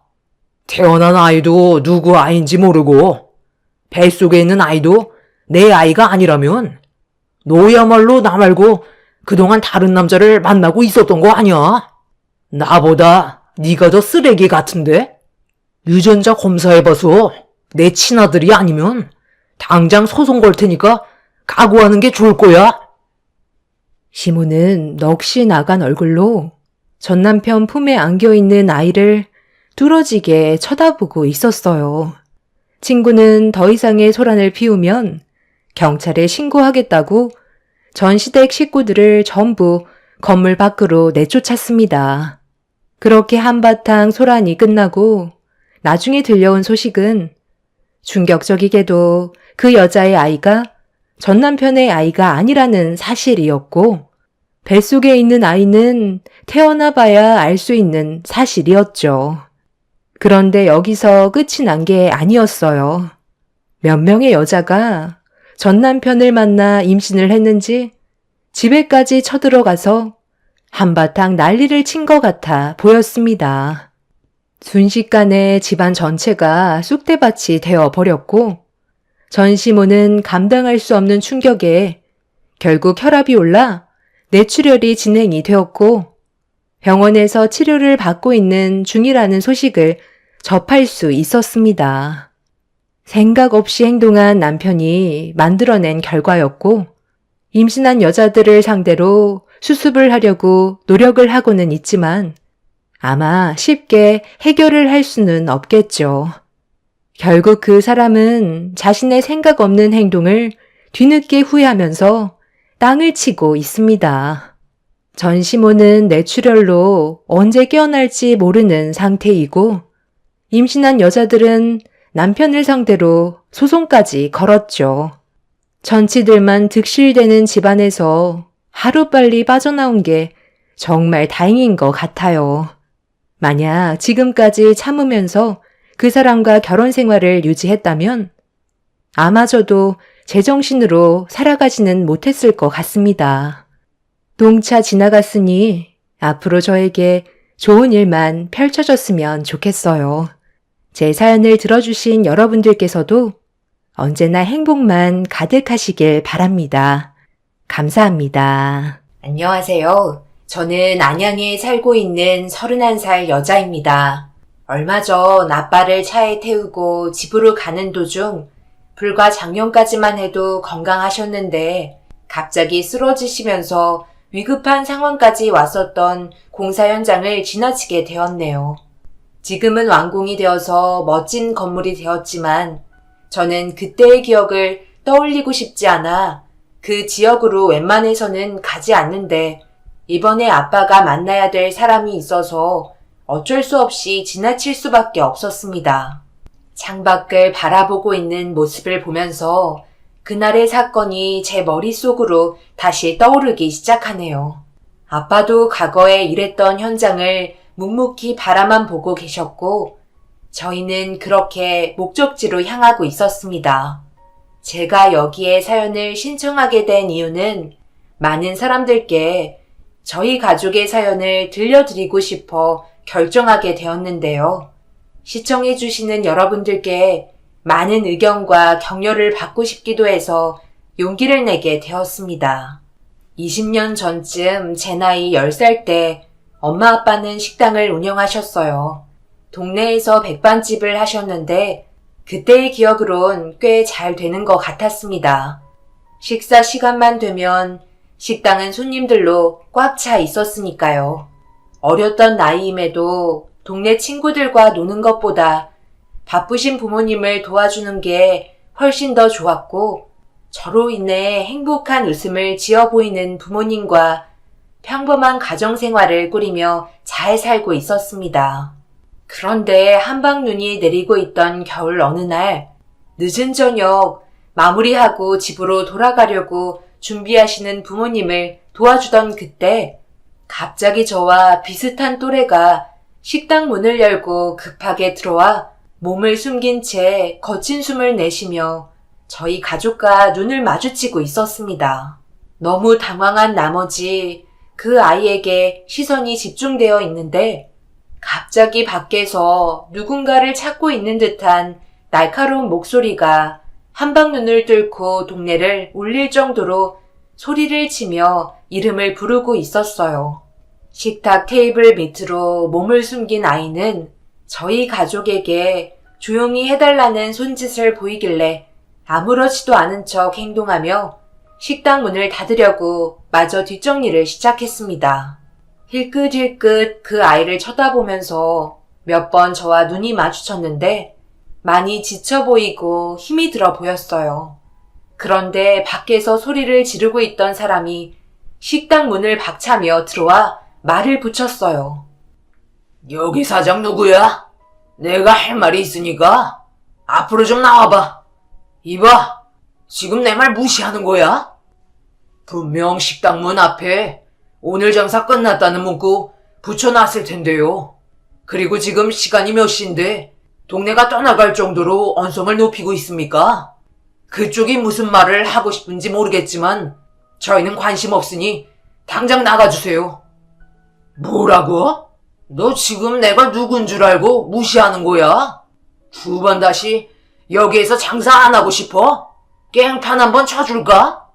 태어난 아이도 누구 아이인지 모르고 뱃속에 있는 아이도 내 아이가 아니라면 너야말로 나 말고 그동안 다른 남자를 만나고 있었던 거 아니야? 나보다 네가 더 쓰레기 같은데? 유전자 검사해봐서 내 친아들이 아니면 당장 소송 걸 테니까 각오하는 게 좋을 거야. 시모는 넋이 나간 얼굴로 전 남편 품에 안겨있는 아이를 뚫어지게 쳐다보고 있었어요. 친구는 더 이상의 소란을 피우면 경찰에 신고하겠다고 전 시댁 식구들을 전부 건물 밖으로 내쫓았습니다. 그렇게 한바탕 소란이 끝나고 나중에 들려온 소식은 충격적이게도 그 여자의 아이가 전 남편의 아이가 아니라는 사실이었고, 뱃속에 있는 아이는 태어나 봐야 알 수 있는 사실이었죠. 그런데 여기서 끝이 난 게 아니었어요. 몇 명의 여자가 전 남편을 만나 임신을 했는지 집에까지 쳐들어가서 한바탕 난리를 친 것 같아 보였습니다. 순식간에 집안 전체가 쑥대밭이 되어버렸고, 전 시모는 감당할 수 없는 충격에 결국 혈압이 올라 뇌출혈이 진행이 되었고, 병원에서 치료를 받고 있는 중이라는 소식을 접할 수 있었습니다. 생각 없이 행동한 남편이 만들어낸 결과였고, 임신한 여자들을 상대로 수습을 하려고 노력을 하고는 있지만 아마 쉽게 해결을 할 수는 없겠죠. 결국 그 사람은 자신의 생각 없는 행동을 뒤늦게 후회하면서 땅을 치고 있습니다. 전 시모는 뇌출혈로 언제 깨어날지 모르는 상태이고, 임신한 여자들은 남편을 상대로 소송까지 걸었죠. 전치들만 득실되는 집안에서 하루빨리 빠져나온 게 정말 다행인 것 같아요. 만약 지금까지 참으면서 그 사람과 결혼 생활을 유지했다면 아마저도 제정신으로 살아가지는 못했을 것 같습니다. 농차 지나갔으니 앞으로 저에게 좋은 일만 펼쳐졌으면 좋겠어요. 제 사연을 들어주신 여러분들께서도 언제나 행복만 가득하시길 바랍니다. 감사합니다. 안녕하세요. 저는 안양에 살고 있는 31살 여자입니다. 얼마 전 아빠를 차에 태우고 집으로 가는 도중 불과 작년까지만 해도 건강하셨는데 갑자기 쓰러지시면서 위급한 상황까지 왔었던 공사 현장을 지나치게 되었네요. 지금은 완공이 되어서 멋진 건물이 되었지만 저는 그때의 기억을 떠올리고 싶지 않아 그 지역으로 웬만해서는 가지 않는데 이번에 아빠가 만나야 될 사람이 있어서 어쩔 수 없이 지나칠 수밖에 없었습니다. 창밖을 바라보고 있는 모습을 보면서 그날의 사건이 제 머릿속으로 다시 떠오르기 시작하네요. 아빠도 과거에 일했던 현장을 묵묵히 바라만 보고 계셨고 저희는 그렇게 목적지로 향하고 있었습니다. 제가 여기에 사연을 신청하게 된 이유는 많은 사람들께 저희 가족의 사연을 들려드리고 싶어 결정하게 되었는데요. 시청해주시는 여러분들께 많은 의견과 격려를 받고 싶기도 해서 용기를 내게 되었습니다. 20년 전쯤 제 나이 10살 때 엄마 아빠는 식당을 운영하셨어요. 동네에서 백반집을 하셨는데 그때의 기억으론 꽤 잘 되는 것 같았습니다. 식사 시간만 되면 식당은 손님들로 꽉 차 있었으니까요. 어렸던 나이임에도 동네 친구들과 노는 것보다 바쁘신 부모님을 도와주는 게 훨씬 더 좋았고, 저로 인해 행복한 웃음을 지어 보이는 부모님과 평범한 가정생활을 꾸리며 잘 살고 있었습니다. 그런데 한방눈이 내리고 있던 겨울 어느 날, 늦은 저녁 마무리하고 집으로 돌아가려고 준비하시는 부모님을 도와주던 그때, 갑자기 저와 비슷한 또래가 식당 문을 열고 급하게 들어와 몸을 숨긴 채 거친 숨을 내쉬며 저희 가족과 눈을 마주치고 있었습니다. 너무 당황한 나머지 그 아이에게 시선이 집중되어 있는데, 갑자기 밖에서 누군가를 찾고 있는 듯한 날카로운 목소리가 한방눈을 뚫고 동네를 울릴 정도로 소리를 치며 이름을 부르고 있었어요. 식탁 테이블 밑으로 몸을 숨긴 아이는 저희 가족에게 조용히 해달라는 손짓을 보이길래 아무렇지도 않은 척 행동하며 식당 문을 닫으려고 마저 뒷정리를 시작했습니다. 힐끗힐끗 그 아이를 쳐다보면서 몇 번 저와 눈이 마주쳤는데 많이 지쳐 보이고 힘이 들어 보였어요. 그런데 밖에서 소리를 지르고 있던 사람이 식당 문을 박차며 들어와 말을 붙였어요. 여기 사장 누구야? 내가 할 말이 있으니까 앞으로 좀 나와봐. 이봐, 지금 내 말 무시하는 거야? 분명 식당 문 앞에 오늘 장사 끝났다는 문구 붙여놨을 텐데요. 그리고 지금 시간이 몇 시인데 동네가 떠나갈 정도로 언성을 높이고 있습니까? 그쪽이 무슨 말을 하고 싶은지 모르겠지만 저희는 관심 없으니 당장 나가주세요. 뭐라고? 너 지금 내가 누군 줄 알고 무시하는 거야? 두 번 다시 여기에서 장사 안 하고 싶어? 깽판 한번 쳐줄까?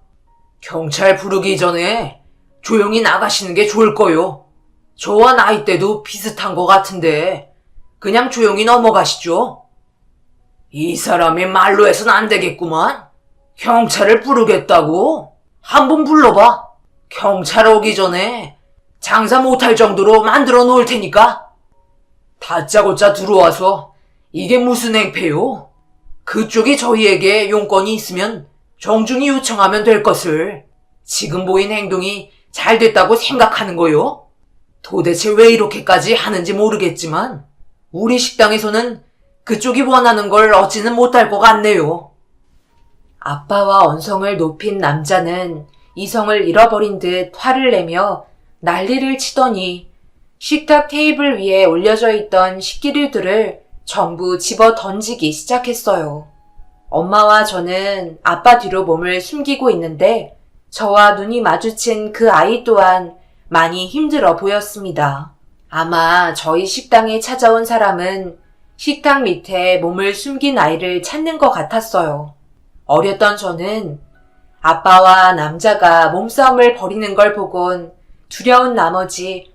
경찰 부르기 전에 조용히 나가시는 게 좋을 거요. 저와 나이대도 비슷한 것 같은데 그냥 조용히 넘어가시죠. 이 사람이 말로 해선 안 되겠구만. 경찰을 부르겠다고? 한번 불러봐. 경찰 오기 전에 장사 못할 정도로 만들어 놓을 테니까. 다짜고짜 들어와서 이게 무슨 행패요? 그쪽이 저희에게 용건이 있으면 정중히 요청하면 될 것을 지금 보인 행동이 잘 됐다고 생각하는 거요? 도대체 왜 이렇게까지 하는지 모르겠지만 우리 식당에서는 그쪽이 원하는 걸 얻지는 못할 것 같네요. 아빠와 언성을 높인 남자는 이성을 잃어버린 듯 화를 내며 난리를 치더니 식탁 테이블 위에 올려져 있던 식기류들을 전부 집어 던지기 시작했어요. 엄마와 저는 아빠 뒤로 몸을 숨기고 있는데 저와 눈이 마주친 그 아이 또한 많이 힘들어 보였습니다. 아마 저희 식당에 찾아온 사람은 식탁 밑에 몸을 숨긴 아이를 찾는 것 같았어요. 어렸던 저는 아빠와 남자가 몸싸움을 벌이는 걸 보곤 두려운 나머지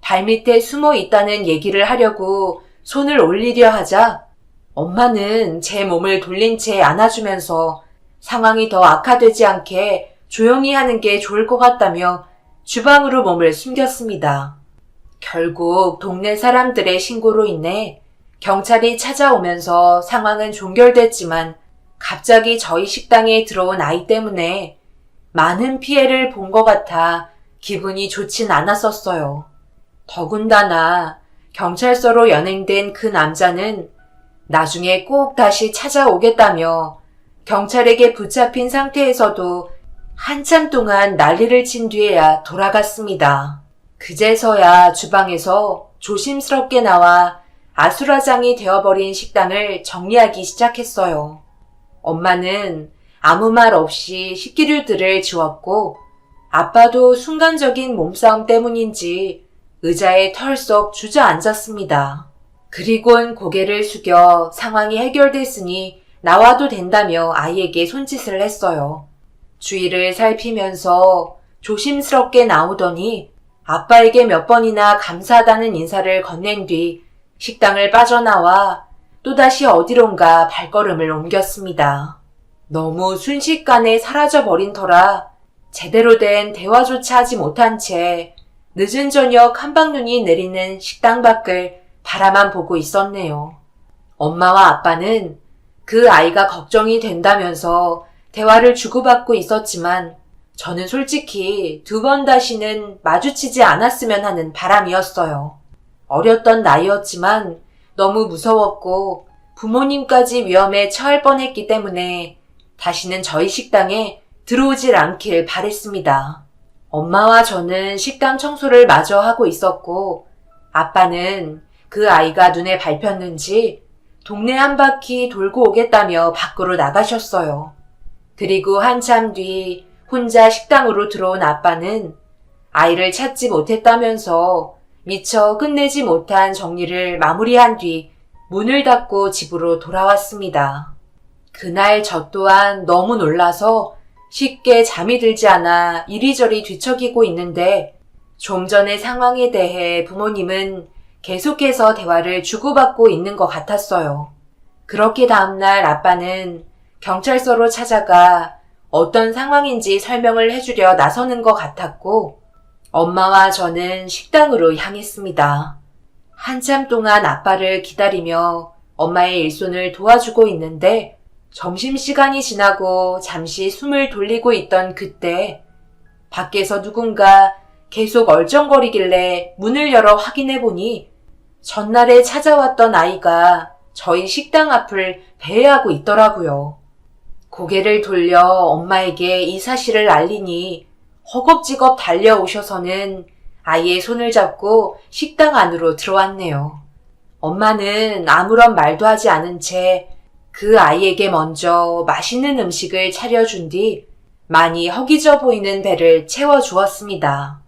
발밑에 숨어 있다는 얘기를 하려고 손을 올리려 하자 엄마는 제 몸을 돌린 채 안아주면서 상황이 더 악화되지 않게 조용히 하는 게 좋을 것 같다며 주방으로 몸을 숨겼습니다. 결국 동네 사람들의 신고로 인해 경찰이 찾아오면서 상황은 종결됐지만 갑자기 저희 식당에 들어온 아이 때문에 많은 피해를 본 것 같아 기분이 좋진 않았었어요. 더군다나 경찰서로 연행된 그 남자는 나중에 꼭 다시 찾아오겠다며 경찰에게 붙잡힌 상태에서도 한참 동안 난리를 친 뒤에야 돌아갔습니다. 그제서야 주방에서 조심스럽게 나와 아수라장이 되어버린 식당을 정리하기 시작했어요. 엄마는 아무 말 없이 식기류들을 지웠고 아빠도 순간적인 몸싸움 때문인지 의자에 털썩 주저앉았습니다. 그리곤 고개를 숙여 상황이 해결됐으니 나와도 된다며 아이에게 손짓을 했어요. 주위를 살피면서 조심스럽게 나오더니 아빠에게 몇 번이나 감사하다는 인사를 건넨 뒤 식당을 빠져나와 또다시 어디론가 발걸음을 옮겼습니다. 너무 순식간에 사라져버린 터라 제대로 된 대화조차 하지 못한 채 늦은 저녁 한방눈이 내리는 식당 밖을 바라만 보고 있었네요. 엄마와 아빠는 그 아이가 걱정이 된다면서 대화를 주고받고 있었지만 저는 솔직히 2번 다시는 마주치지 않았으면 하는 바람이었어요. 어렸던 나이였지만 너무 무서웠고 부모님까지 위험에 처할 뻔했기 때문에 다시는 저희 식당에 들어오질 않길 바랬습니다. 엄마와 저는 식당 청소를 마저 하고 있었고 아빠는 그 아이가 눈에 밟혔는지 동네 한 바퀴 돌고 오겠다며 밖으로 나가셨어요. 그리고 한참 뒤 혼자 식당으로 들어온 아빠는 아이를 찾지 못했다면서 미처 끝내지 못한 정리를 마무리한 뒤 문을 닫고 집으로 돌아왔습니다. 그날 저 또한 너무 놀라서 쉽게 잠이 들지 않아 이리저리 뒤척이고 있는데 좀 전의 상황에 대해 부모님은 계속해서 대화를 주고받고 있는 것 같았어요. 그렇게 다음날 아빠는 경찰서로 찾아가 어떤 상황인지 설명을 해주려 나서는 것 같았고 엄마와 저는 식당으로 향했습니다. 한참 동안 아빠를 기다리며 엄마의 일손을 도와주고 있는데 점심시간이 지나고 잠시 숨을 돌리고 있던 그때 밖에서 누군가 계속 얼쩡거리길래 문을 열어 확인해 보니 전날에 찾아왔던 아이가 저희 식당 앞을 배회하고 있더라고요. 고개를 돌려 엄마에게 이 사실을 알리니 허겁지겁 달려오셔서는 아이의 손을 잡고 식당 안으로 들어왔네요. 엄마는 아무런 말도 하지 않은 채 그 아이에게 먼저 맛있는 음식을 차려준 뒤 많이 허기져 보이는 배를 채워주었습니다.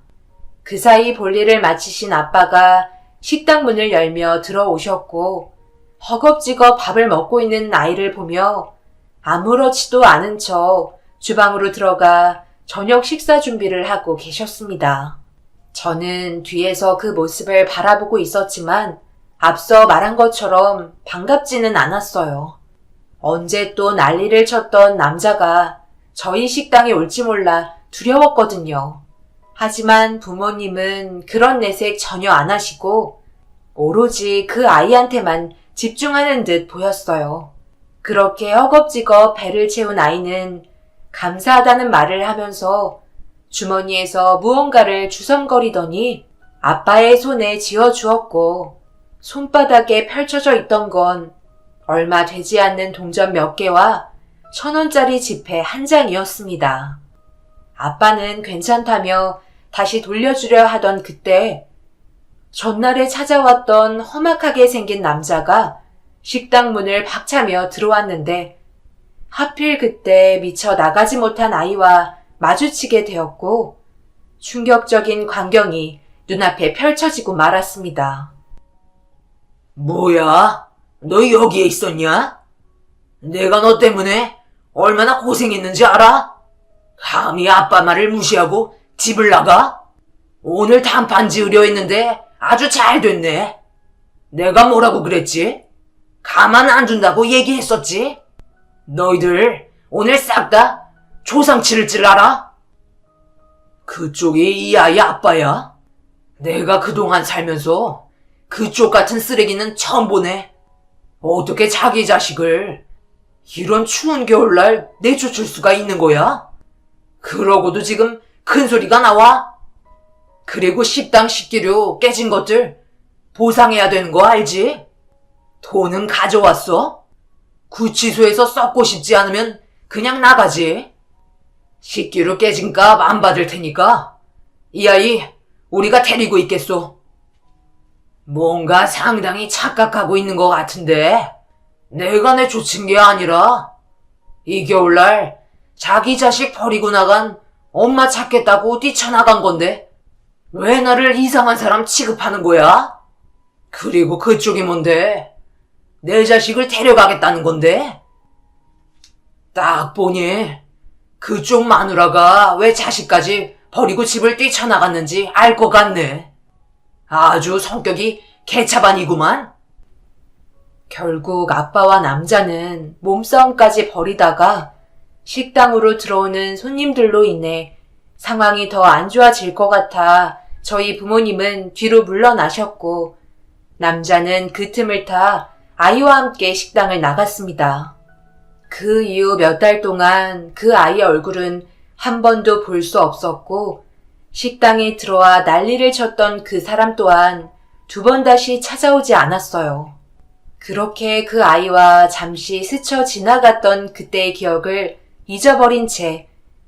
그 사이 볼일을 마치신 아빠가 식당 문을 열며 들어오셨고 허겁지겁 밥을 먹고 있는 아이를 보며 아무렇지도 않은 척 주방으로 들어가 저녁 식사 준비를 하고 계셨습니다. 저는 뒤에서 그 모습을 바라보고 있었지만 앞서 말한 것처럼 반갑지는 않았어요. 언제 또 난리를 쳤던 남자가 저희 식당에 올지 몰라 두려웠거든요. 하지만 부모님은 그런 내색 전혀 안 하시고 오로지 그 아이한테만 집중하는 듯 보였어요. 그렇게 허겁지겁 배를 채운 아이는 감사하다는 말을 하면서 주머니에서 무언가를 주섬거리더니 아빠의 손에 쥐어주었고 손바닥에 펼쳐져 있던 건 얼마 되지 않는 동전 몇 개와 1,000원짜리 지폐 한 장이었습니다. 아빠는 괜찮다며 다시 돌려주려 하던 그때 전날에 찾아왔던 험악하게 생긴 남자가 식당 문을 박차며 들어왔는데 하필 그때 미처 나가지 못한 아이와 마주치게 되었고 충격적인 광경이 눈앞에 펼쳐지고 말았습니다. 뭐야? 너 여기에 있었냐? 내가 너 때문에 얼마나 고생했는지 알아? 감히 아빠 말을 무시하고 집을 나가? 오늘 단판 지으려 했는데 아주 잘 됐네. 내가 뭐라고 그랬지? 가만 안 둔다고 얘기했었지? 너희들 오늘 싹 다 조상 치를 줄 알아? 그쪽이 이 아이 아빠야? 내가 그동안 살면서 그쪽 같은 쓰레기는 처음 보네. 어떻게 자기 자식을 이런 추운 겨울날 내쫓을 수가 있는 거야? 그러고도 지금 큰 소리가 나와? 그리고 식당 식기류 깨진 것들 보상해야 되는 거 알지? 돈은 가져왔어? 구치소에서 썩고 싶지 않으면 그냥 나가지. 식기류 깨진 값 안 받을 테니까 이 아이 우리가 데리고 있겠소. 뭔가 상당히 착각하고 있는 것 같은데 내가 내쫓은 게 아니라 이 겨울날 자기 자식 버리고 나간 엄마 찾겠다고 뛰쳐나간 건데 왜 나를 이상한 사람 취급하는 거야? 그리고 그쪽이 뭔데? 내 자식을 데려가겠다는 건데? 딱 보니 그쪽 마누라가 왜 자식까지 버리고 집을 뛰쳐나갔는지 알 것 같네. 아주 성격이 개차반이구만. 결국 아빠와 남자는 몸싸움까지 벌이다가 식당으로 들어오는 손님들로 인해 상황이 더 안 좋아질 것 같아 저희 부모님은 뒤로 물러나셨고 남자는 그 틈을 타 아이와 함께 식당을 나갔습니다. 그 이후 몇 달 동안 그 아이의 얼굴은 한 번도 볼 수 없었고 식당에 들어와 난리를 쳤던 그 사람 또한 두 번 다시 찾아오지 않았어요. 그렇게 그 아이와 잠시 스쳐 지나갔던 그때의 기억을 잊어버린 채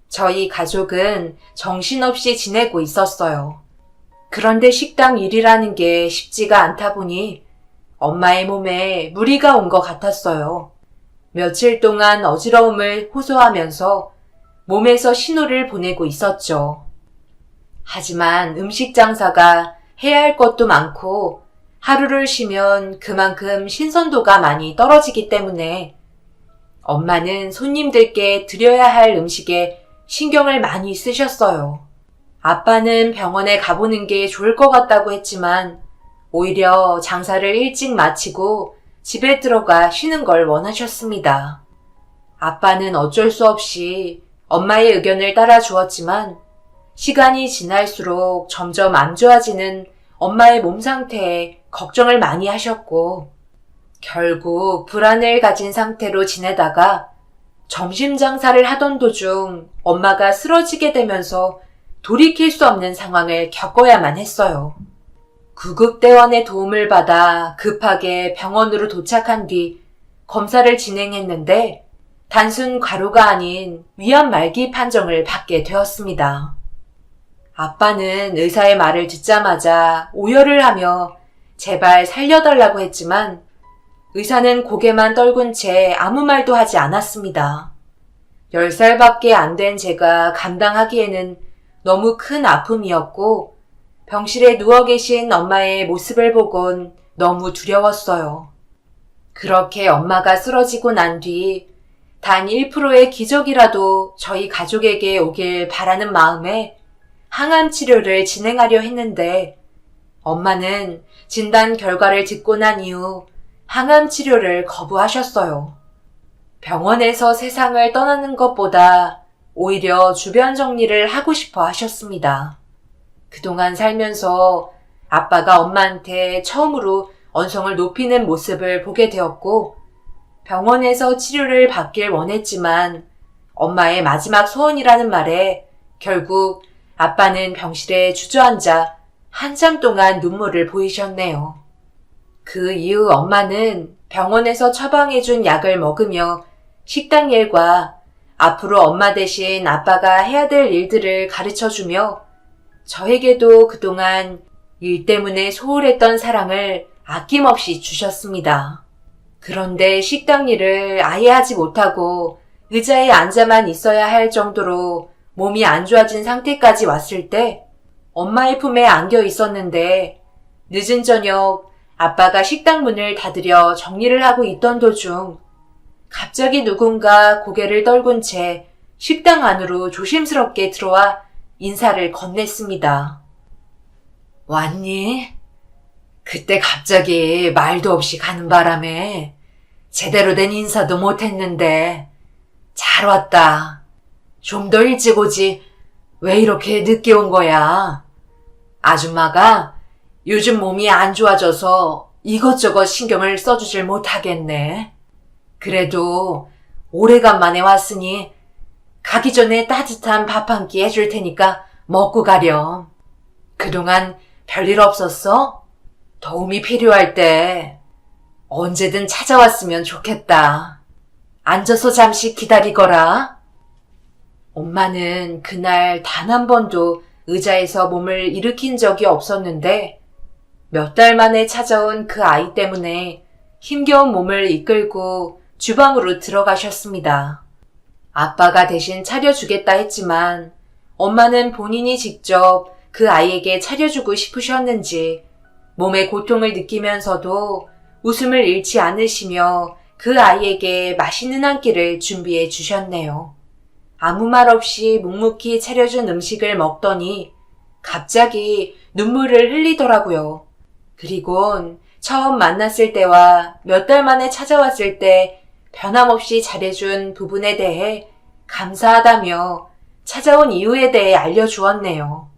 저희 가족은 정신없이 지내고 있었어요. 그런데 식당 일이라는 게 쉽지가 않다 보니 엄마의 몸에 무리가 온 것 같았어요. 며칠 동안 어지러움을 호소하면서 몸에서 신호를 보내고 있었죠. 하지만 음식 장사가 해야 할 것도 많고 하루를 쉬면 그만큼 신선도가 많이 떨어지기 때문에 엄마는 손님들께 드려야 할 음식에 신경을 많이 쓰셨어요. 아빠는 병원에 가보는 게 좋을 것 같다고 했지만 오히려 장사를 일찍 마치고 집에 들어가 쉬는 걸 원하셨습니다. 아빠는 어쩔 수 없이 엄마의 의견을 따라 주었지만 시간이 지날수록 점점 안 좋아지는 엄마의 몸 상태에 걱정을 많이 하셨고 결국 불안을 가진 상태로 지내다가 점심 장사를 하던 도중 엄마가 쓰러지게 되면서 돌이킬 수 없는 상황을 겪어야만 했어요. 구급대원의 도움을 받아 급하게 병원으로 도착한 뒤 검사를 진행했는데 단순 과로가 아닌 위암 말기 판정을 받게 되었습니다. 아빠는 의사의 말을 듣자마자 오열을 하며 제발 살려달라고 했지만 의사는 고개만 떨군 채 아무 말도 하지 않았습니다. 10살밖에 안 된 제가 감당하기에는 너무 큰 아픔이었고 병실에 누워 계신 엄마의 모습을 보곤 너무 두려웠어요. 그렇게 엄마가 쓰러지고 난 뒤 단 1%의 기적이라도 저희 가족에게 오길 바라는 마음에 항암 치료를 진행하려 했는데 엄마는 진단 결과를 듣고 난 이후 항암 치료를 거부하셨어요. 병원에서 세상을 떠나는 것보다 오히려 주변 정리를 하고 싶어 하셨습니다. 그동안 살면서 아빠가 엄마한테 처음으로 언성을 높이는 모습을 보게 되었고 병원에서 치료를 받길 원했지만 엄마의 마지막 소원이라는 말에 결국 아빠는 병실에 주저앉아 한참 동안 눈물을 보이셨네요. 그 이후 엄마는 병원에서 처방해준 약을 먹으며 식당 일과 앞으로 엄마 대신 아빠가 해야 될 일들을 가르쳐주며 저에게도 그동안 일 때문에 소홀했던 사랑을 아낌없이 주셨습니다. 그런데 식당 일을 아예 하지 못하고 의자에 앉아만 있어야 할 정도로 몸이 안 좋아진 상태까지 왔을 때 엄마의 품에 안겨 있었는데 늦은 저녁 아빠가 식당 문을 닫으려 정리를 하고 있던 도중 갑자기 누군가 고개를 떨군 채 식당 안으로 조심스럽게 들어와 인사를 건넸습니다. 왔니? 그때 갑자기 말도 없이 가는 바람에 제대로 된 인사도 못했는데 잘 왔다. 좀 더 일찍 오지 왜 이렇게 늦게 온 거야? 아줌마가 요즘 몸이 안 좋아져서 이것저것 신경을 써주질 못하겠네. 그래도 오래간만에 왔으니 가기 전에 따뜻한 밥 한 끼 해줄 테니까 먹고 가렴. 그동안 별일 없었어? 도움이 필요할 때 언제든 찾아왔으면 좋겠다. 앉아서 잠시 기다리거라. 엄마는 그날 단 한 번도 의자에서 몸을 일으킨 적이 없었는데 몇 달 만에 찾아온 그 아이 때문에 힘겨운 몸을 이끌고 주방으로 들어가셨습니다. 아빠가 대신 차려주겠다 했지만 엄마는 본인이 직접 그 아이에게 차려주고 싶으셨는지 몸의 고통을 느끼면서도 웃음을 잃지 않으시며 그 아이에게 맛있는 한 끼를 준비해 주셨네요. 아무 말 없이 묵묵히 차려준 음식을 먹더니 갑자기 눈물을 흘리더라고요. 그리곤 처음 만났을 때와 몇 달 만에 찾아왔을 때 변함없이 잘해준 부분에 대해 감사하다며 찾아온 이유에 대해 알려주었네요.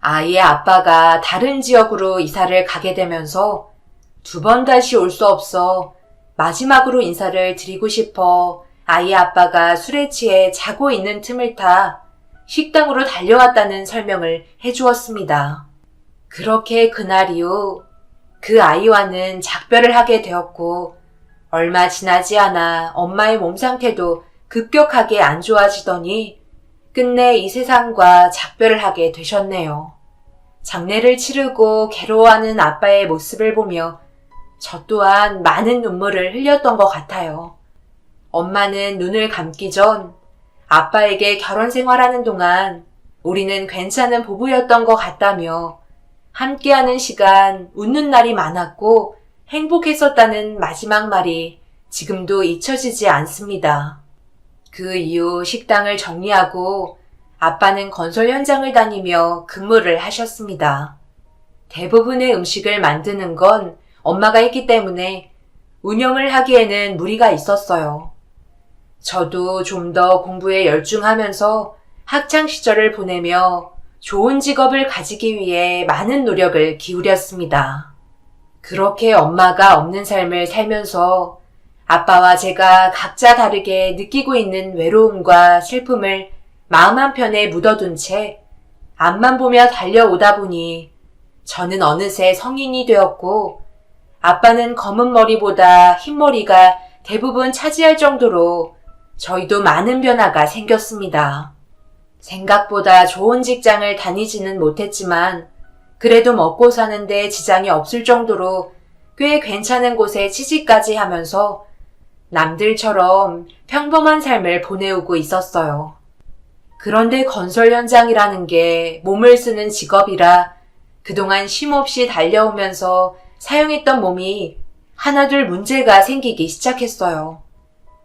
아이의 아빠가 다른 지역으로 이사를 가게 되면서 2번 다시 올 수 없어 마지막으로 인사를 드리고 싶어 아이의 아빠가 술에 취해 자고 있는 틈을 타 식당으로 달려왔다는 설명을 해주었습니다. 그렇게 그날 이후 그 아이와는 작별을 하게 되었고 얼마 지나지 않아 엄마의 몸 상태도 급격하게 안 좋아지더니 끝내 이 세상과 작별을 하게 되셨네요. 장례를 치르고 괴로워하는 아빠의 모습을 보며 저 또한 많은 눈물을 흘렸던 것 같아요. 엄마는 눈을 감기 전 아빠에게 결혼 생활하는 동안 우리는 괜찮은 부부였던 것 같다며 함께하는 시간, 웃는 날이 많았고 행복했었다는 마지막 말이 지금도 잊혀지지 않습니다. 그 이후 식당을 정리하고 아빠는 건설 현장을 다니며 근무를 하셨습니다. 대부분의 음식을 만드는 건 엄마가 했기 때문에 운영을 하기에는 무리가 있었어요. 저도 좀 더 공부에 열중하면서 학창시절을 보내며 좋은 직업을 가지기 위해 많은 노력을 기울였습니다. 그렇게 엄마가 없는 삶을 살면서 아빠와 제가 각자 다르게 느끼고 있는 외로움과 슬픔을 마음 한편에 묻어둔 채 앞만 보며 달려오다 보니 저는 어느새 성인이 되었고 아빠는 검은 머리보다 흰 머리가 대부분 차지할 정도로 저희도 많은 변화가 생겼습니다. 생각보다 좋은 직장을 다니지는 못했지만 그래도 먹고 사는데 지장이 없을 정도로 꽤 괜찮은 곳에 취직까지 하면서 남들처럼 평범한 삶을 보내오고 있었어요. 그런데 건설 현장이라는 게 몸을 쓰는 직업이라 그동안 쉼없이 달려오면서 사용했던 몸이 하나둘 문제가 생기기 시작했어요.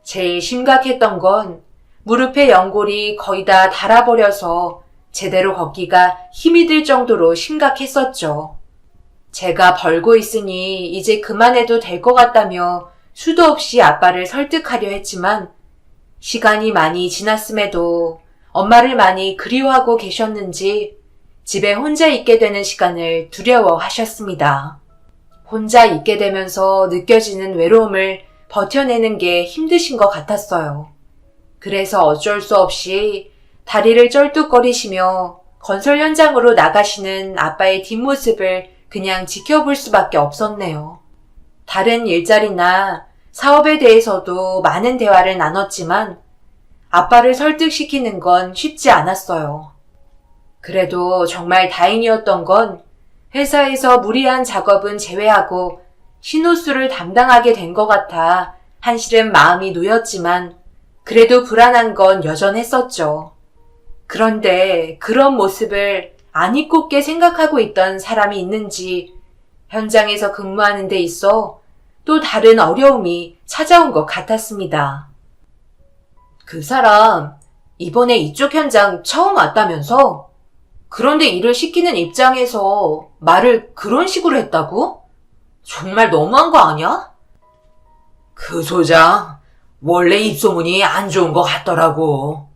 제일 심각했던 건 무릎의 연골이 거의 다 닳아버려서 제대로 걷기가 힘이 들 정도로 심각했었죠. 제가 벌고 있으니 이제 그만해도 될 것 같다며 수도 없이 아빠를 설득하려 했지만 시간이 많이 지났음에도 엄마를 많이 그리워하고 계셨는지 집에 혼자 있게 되는 시간을 두려워하셨습니다. 혼자 있게 되면서 느껴지는 외로움을 버텨내는 게 힘드신 것 같았어요. 그래서 어쩔 수 없이 다리를 쩔뚝거리시며 건설 현장으로 나가시는 아빠의 뒷모습을 그냥 지켜볼 수밖에 없었네요. 다른 일자리나 사업에 대해서도 많은 대화를 나눴지만 아빠를 설득시키는 건 쉽지 않았어요. 그래도 정말 다행이었던 건 회사에서 무리한 작업은 제외하고 신호수를 담당하게 된 것 같아 한시름 마음이 놓였지만 그래도 불안한 건 여전했었죠. 그런데 그런 모습을 안 잊고께 생각하고 있던 사람이 있는지 현장에서 근무하는 데 있어 또 다른 어려움이 찾아온 것 같았습니다. 그 사람 이번에 이쪽 현장 처음 왔다면서? 그런데 일을 시키는 입장에서 말을 그런 식으로 했다고? 정말 너무한 거 아니야? 그 소장 원래 입소문이 안 좋은 것 같더라고.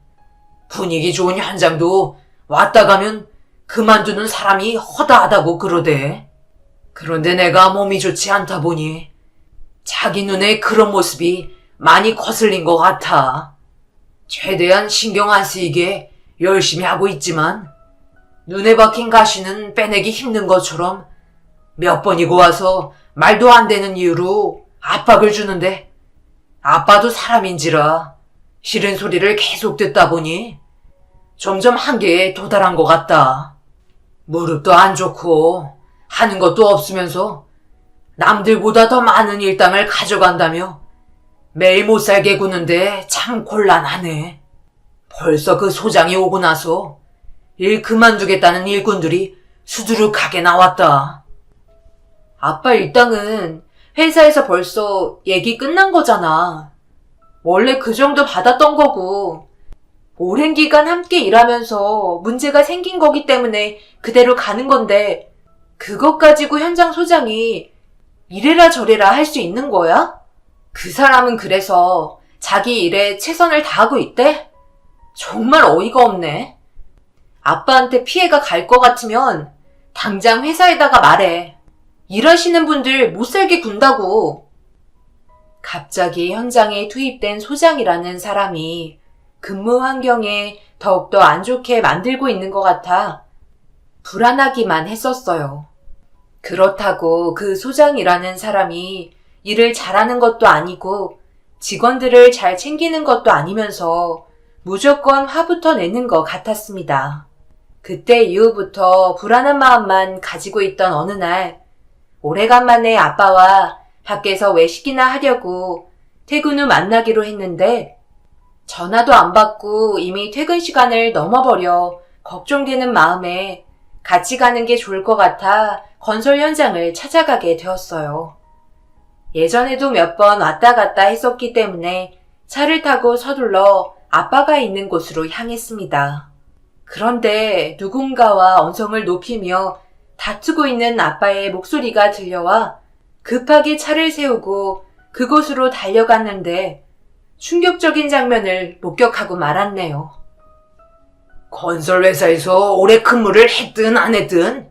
분위기 좋은 현장도 왔다 가면 그만두는 사람이 허다하다고 그러대. 그런데 내가 몸이 좋지 않다 보니 자기 눈에 그런 모습이 많이 거슬린 것 같아. 최대한 신경 안 쓰이게 열심히 하고 있지만 눈에 박힌 가시는 빼내기 힘든 것처럼 몇 번이고 와서 말도 안 되는 이유로 압박을 주는데 아빠도 사람인지라 싫은 소리를 계속 듣다 보니 점점 한계에 도달한 것 같다. 무릎도 안 좋고 하는 것도 없으면서 남들보다 더 많은 일당을 가져간다며 매일 못 살게 구는데 참 곤란하네. 벌써 그 소장이 오고 나서 일 그만두겠다는 일꾼들이 수두룩하게 나왔다. 아빠 일당은 회사에서 벌써 얘기 끝난 거잖아. 원래 그 정도 받았던 거고 오랜 기간 함께 일하면서 문제가 생긴 거기 때문에 그대로 가는 건데 그것 가지고 현장 소장이 이래라 저래라 할 수 있는 거야? 그 사람은 그래서 자기 일에 최선을 다하고 있대? 정말 어이가 없네. 아빠한테 피해가 갈 것 같으면 당장 회사에다가 말해. 일하시는 분들 못 살게 군다고. 갑자기 현장에 투입된 소장이라는 사람이 근무 환경에 더욱더 안 좋게 만들고 있는 것 같아 불안하기만 했었어요. 그렇다고 그 소장이라는 사람이 일을 잘하는 것도 아니고 직원들을 잘 챙기는 것도 아니면서 무조건 화부터 내는 것 같았습니다. 그때 이후부터 불안한 마음만 가지고 있던 어느 날 오래간만에 아빠와 밖에서 외식이나 하려고 퇴근 후 만나기로 했는데 전화도 안 받고 이미 퇴근 시간을 넘어버려 걱정되는 마음에 같이 가는 게 좋을 것 같아 건설 현장을 찾아가게 되었어요. 예전에도 몇 번 왔다 갔다 했었기 때문에 차를 타고 서둘러 아빠가 있는 곳으로 향했습니다. 그런데 누군가와 언성을 높이며 다투고 있는 아빠의 목소리가 들려와 급하게 차를 세우고 그곳으로 달려갔는데 충격적인 장면을 목격하고 말았네요. 건설회사에서 오래 근무를 했든 안 했든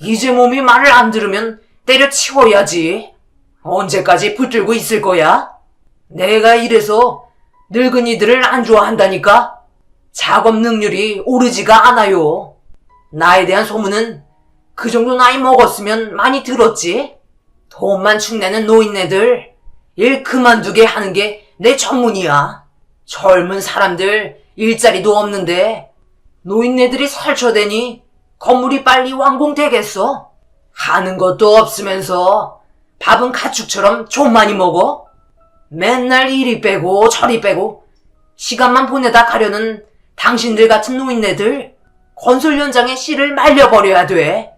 이제 몸이 말을 안 들으면 때려치워야지. 언제까지 붙들고 있을 거야? 내가 이래서 늙은이들을 안 좋아한다니까? 작업 능률이 오르지가 않아요. 나에 대한 소문은 그 정도 나이 먹었으면 많이 들었지. 돈만 축내는 노인네들 일 그만두게 하는 게 내 전문이야. 젊은 사람들 일자리도 없는데 노인네들이 설쳐대니 건물이 빨리 완공되겠어? 하는 것도 없으면서 밥은 가축처럼 좀 많이 먹어? 맨날 이리 빼고 저리 빼고 시간만 보내다 가려는 당신들 같은 노인네들 건설 현장에 씨를 말려버려야 돼.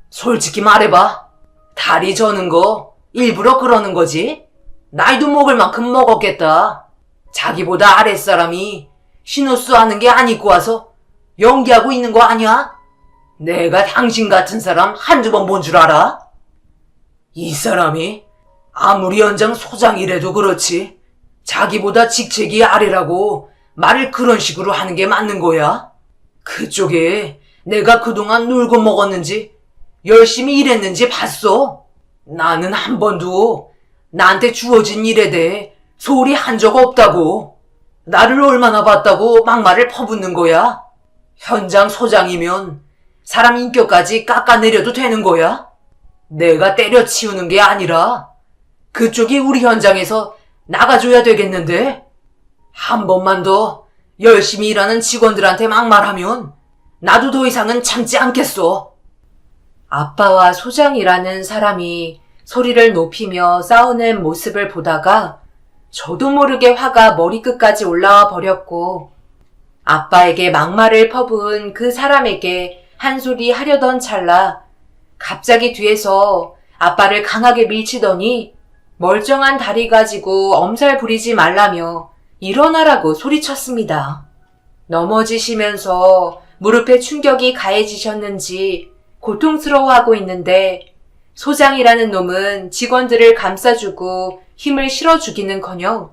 솔직히 말해봐. 다리 저는 거 일부러 그러는 거지? 나이도 먹을 만큼 먹었겠다. 자기보다 아랫사람이 신우수 하는 게 안 입고 와서 연기하고 있는 거 아니야? 내가 당신 같은 사람 한두 번 본 줄 알아? 이 사람이 아무리 현장 소장이라도 그렇지 자기보다 직책이 아래라고 말을 그런 식으로 하는 게 맞는 거야? 그쪽에 내가 그동안 놀고 먹었는지 열심히 일했는지 봤어? 나는 한 번도 나한테 주어진 일에 대해 소홀히 한 적 없다고. 나를 얼마나 봤다고 막말을 퍼붓는 거야? 현장 소장이면 사람 인격까지 깎아내려도 되는 거야? 내가 때려치우는 게 아니라 그쪽이 우리 현장에서 나가줘야 되겠는데? 한 번만 더 열심히 일하는 직원들한테 막말하면 나도 더 이상은 참지 않겠어. 아빠와 소장이라는 사람이 소리를 높이며 싸우는 모습을 보다가 저도 모르게 화가 머리끝까지 올라와 버렸고 아빠에게 막말을 퍼부은 그 사람에게 한 소리 하려던 찰나 갑자기 뒤에서 아빠를 강하게 밀치더니 멀쩡한 다리 가지고 엄살 부리지 말라며 일어나라고 소리쳤습니다. 넘어지시면서 무릎에 충격이 가해지셨는지 고통스러워하고 있는데 소장이라는 놈은 직원들을 감싸주고 힘을 실어주기는커녕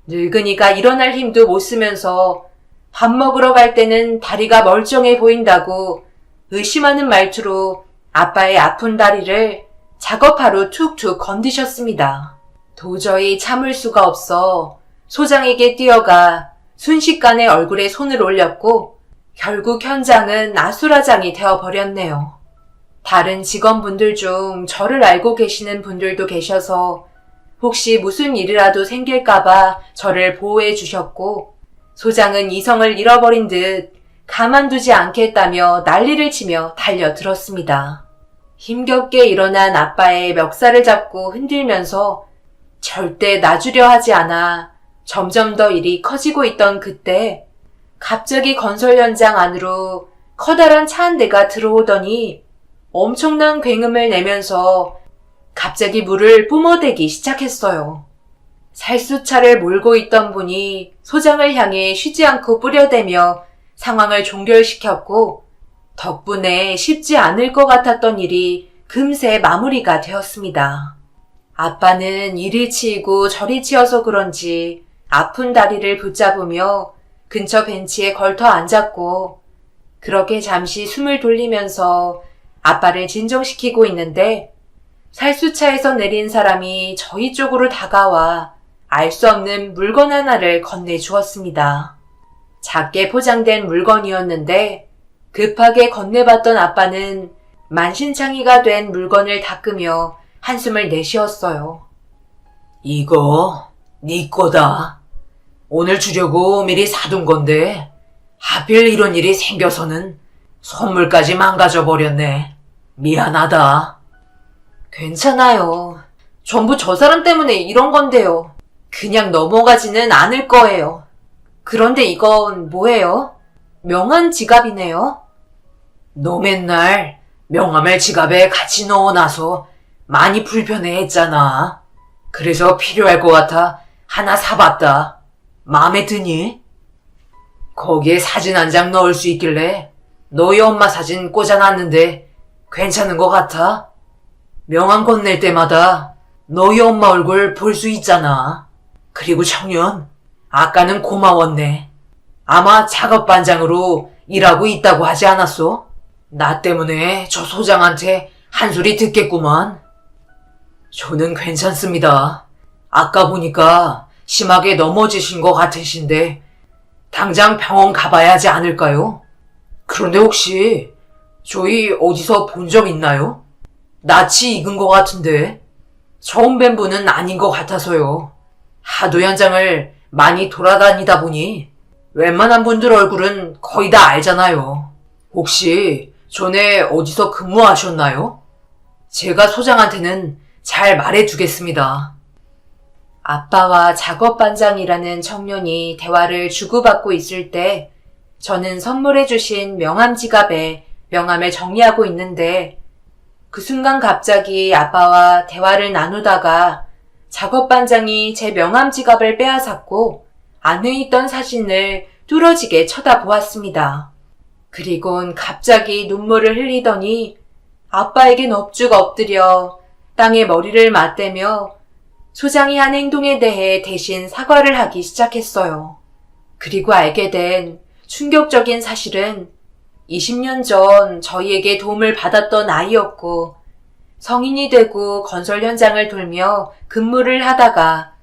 늙은이가 일어날 힘도 못 쓰면서 밥 먹으러 갈 때는 다리가 멀쩡해 보인다고 의심하는 말투로 아빠의 아픈 다리를 작업하러 툭툭 건드셨습니다. 도저히 참을 수가 없어 소장에게 뛰어가 순식간에 얼굴에 손을 올렸고 결국 현장은 아수라장이 되어버렸네요. 다른 직원분들 중 저를 알고 계시는 분들도 계셔서 혹시 무슨 일이라도 생길까봐 저를 보호해 주셨고 소장은 이성을 잃어버린 듯 가만두지 않겠다며 난리를 치며 달려들었습니다. 힘겹게 일어난 아빠의 멱살을 잡고 흔들면서 절대 놔주려 하지 않아 점점 더 일이 커지고 있던 그때 갑자기 건설 현장 안으로 커다란 차 한 대가 들어오더니 엄청난 굉음을 내면서 갑자기 물을 뿜어대기 시작했어요. 살수차를 몰고 있던 분이 소장을 향해 쉬지 않고 뿌려대며 상황을 종결시켰고 덕분에 쉽지 않을 것 같았던 일이 금세 마무리가 되었습니다. 아빠는 이리 치이고 저리 치여서 그런지 아픈 다리를 붙잡으며 근처 벤치에 걸터 앉았고 그렇게 잠시 숨을 돌리면서 아빠를 진정시키고 있는데 살수차에서 내린 사람이 저희 쪽으로 다가와 알 수 없는 물건 하나를 건네주었습니다. 작게 포장된 물건이었는데 급하게 건네봤던 아빠는 만신창이가 된 물건을 닦으며 한숨을 내쉬었어요. 이거 네 거다. 오늘 주려고 미리 사둔 건데 하필 이런 일이 생겨서는 선물까지 망가져버렸네. 미안하다. 괜찮아요. 전부 저 사람 때문에 이런 건데요. 그냥 넘어가지는 않을 거예요. 그런데 이건 뭐예요? 명함 지갑이네요. 너 맨날 명함을 지갑에 같이 넣어놔서 많이 불편해했잖아. 그래서 필요할 것 같아 하나 사봤다. 마음에 드니? 거기에 사진 한 장 넣을 수 있길래 너희 엄마 사진 꽂아놨는데 괜찮은 것 같아? 명함 건넬 때마다 너희 엄마 얼굴 볼 수 있잖아. 그리고 청년, 아까는 고마웠네. 아마 작업반장으로 일하고 있다고 하지 않았어? 나 때문에 저 소장한테 한 소리 듣겠구만. 저는 괜찮습니다. 아까 보니까 심하게 넘어지신 것 같으신데 당장 병원 가봐야 하지 않을까요? 그런데 혹시 저희 어디서 본 적 있나요? 낯이 익은 것 같은데 처음 뵌 분은 아닌 것 같아서요. 하도 현장을 많이 돌아다니다 보니 웬만한 분들 얼굴은 거의 다 알잖아요. 혹시 전에 어디서 근무하셨나요? 제가 소장한테는 잘 말해두겠습니다. 아빠와 작업반장이라는 청년이 대화를 주고받고 있을 때 저는 선물해주신 명함 지갑에 명함을 정리하고 있는데 그 순간 갑자기 아빠와 대화를 나누다가 작업반장이 제 명함 지갑을 빼앗았고 안에 있던 사진을 뚫어지게 쳐다보았습니다. 그리곤 갑자기 눈물을 흘리더니 아빠에게 넙죽 엎드려 땅에 머리를 맞대며 소장이 한 행동에 대해 대신 사과를 하기 시작했어요. 그리고 알게 된 충격적인 사실은 20년 전 저희에게 도움을 받았던 아이였고 성인이 되고 건설 현장을 돌며 근무를 하다가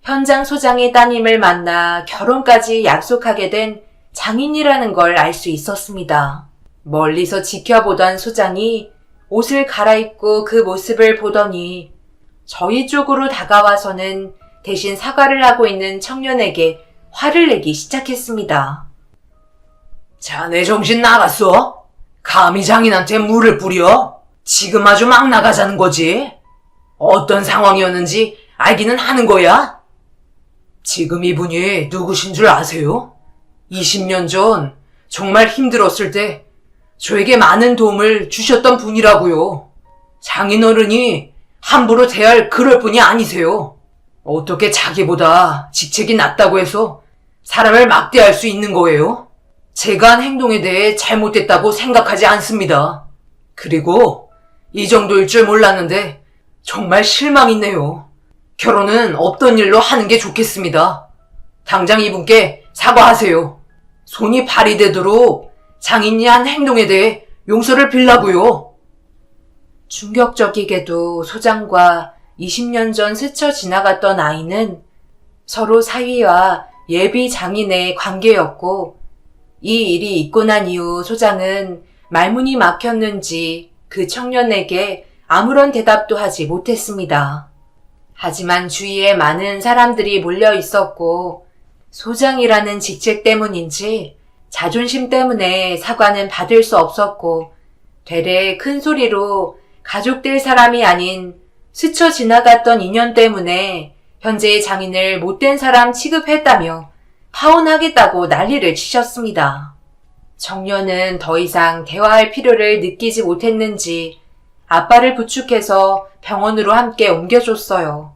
현장 소장의 따님을 만나 결혼까지 약속하게 된 장인이라는 걸 알 수 있었습니다. 멀리서 지켜보던 소장이 옷을 갈아입고 그 모습을 보더니 저희 쪽으로 다가와서는 대신 사과를 하고 있는 청년에게 화를 내기 시작했습니다. 자네 정신 나갔어? 감히 장인한테 물을 뿌려? 지금 아주 막 나가자는 거지? 어떤 상황이었는지 알기는 하는 거야? 지금 이분이 누구신 줄 아세요? 20년 전 정말 힘들었을 때 저에게 많은 도움을 주셨던 분이라고요. 장인어른이 함부로 대할 그럴 분이 아니세요. 어떻게 자기보다 직책이 낮다고 해서 사람을 막대할 수 있는 거예요? 제가 한 행동에 대해 잘못됐다고 생각하지 않습니다. 그리고 이 정도일 줄 몰랐는데 정말 실망이네요. 결혼은 없던 일로 하는 게 좋겠습니다. 당장 이분께 사과하세요. 손이 발이 되도록 장인이 한 행동에 대해 용서를 빌라고요. 충격적이게도 소장과 20년 전 스쳐 지나갔던 아이는 서로 사위와 예비 장인의 관계였고 이 일이 있고 난 이후 소장은 말문이 막혔는지 그 청년에게 아무런 대답도 하지 못했습니다. 하지만 주위에 많은 사람들이 몰려 있었고 소장이라는 직책 때문인지 자존심 때문에 사과는 받을 수 없었고 되레 큰 소리로 가족될 사람이 아닌 스쳐 지나갔던 인연 때문에 현재의 장인을 못된 사람 취급했다며 파혼하겠다고 난리를 치셨습니다. 청년은 더 이상 대화할 필요를 느끼지 못했는지 아빠를 부축해서 병원으로 함께 옮겨줬어요.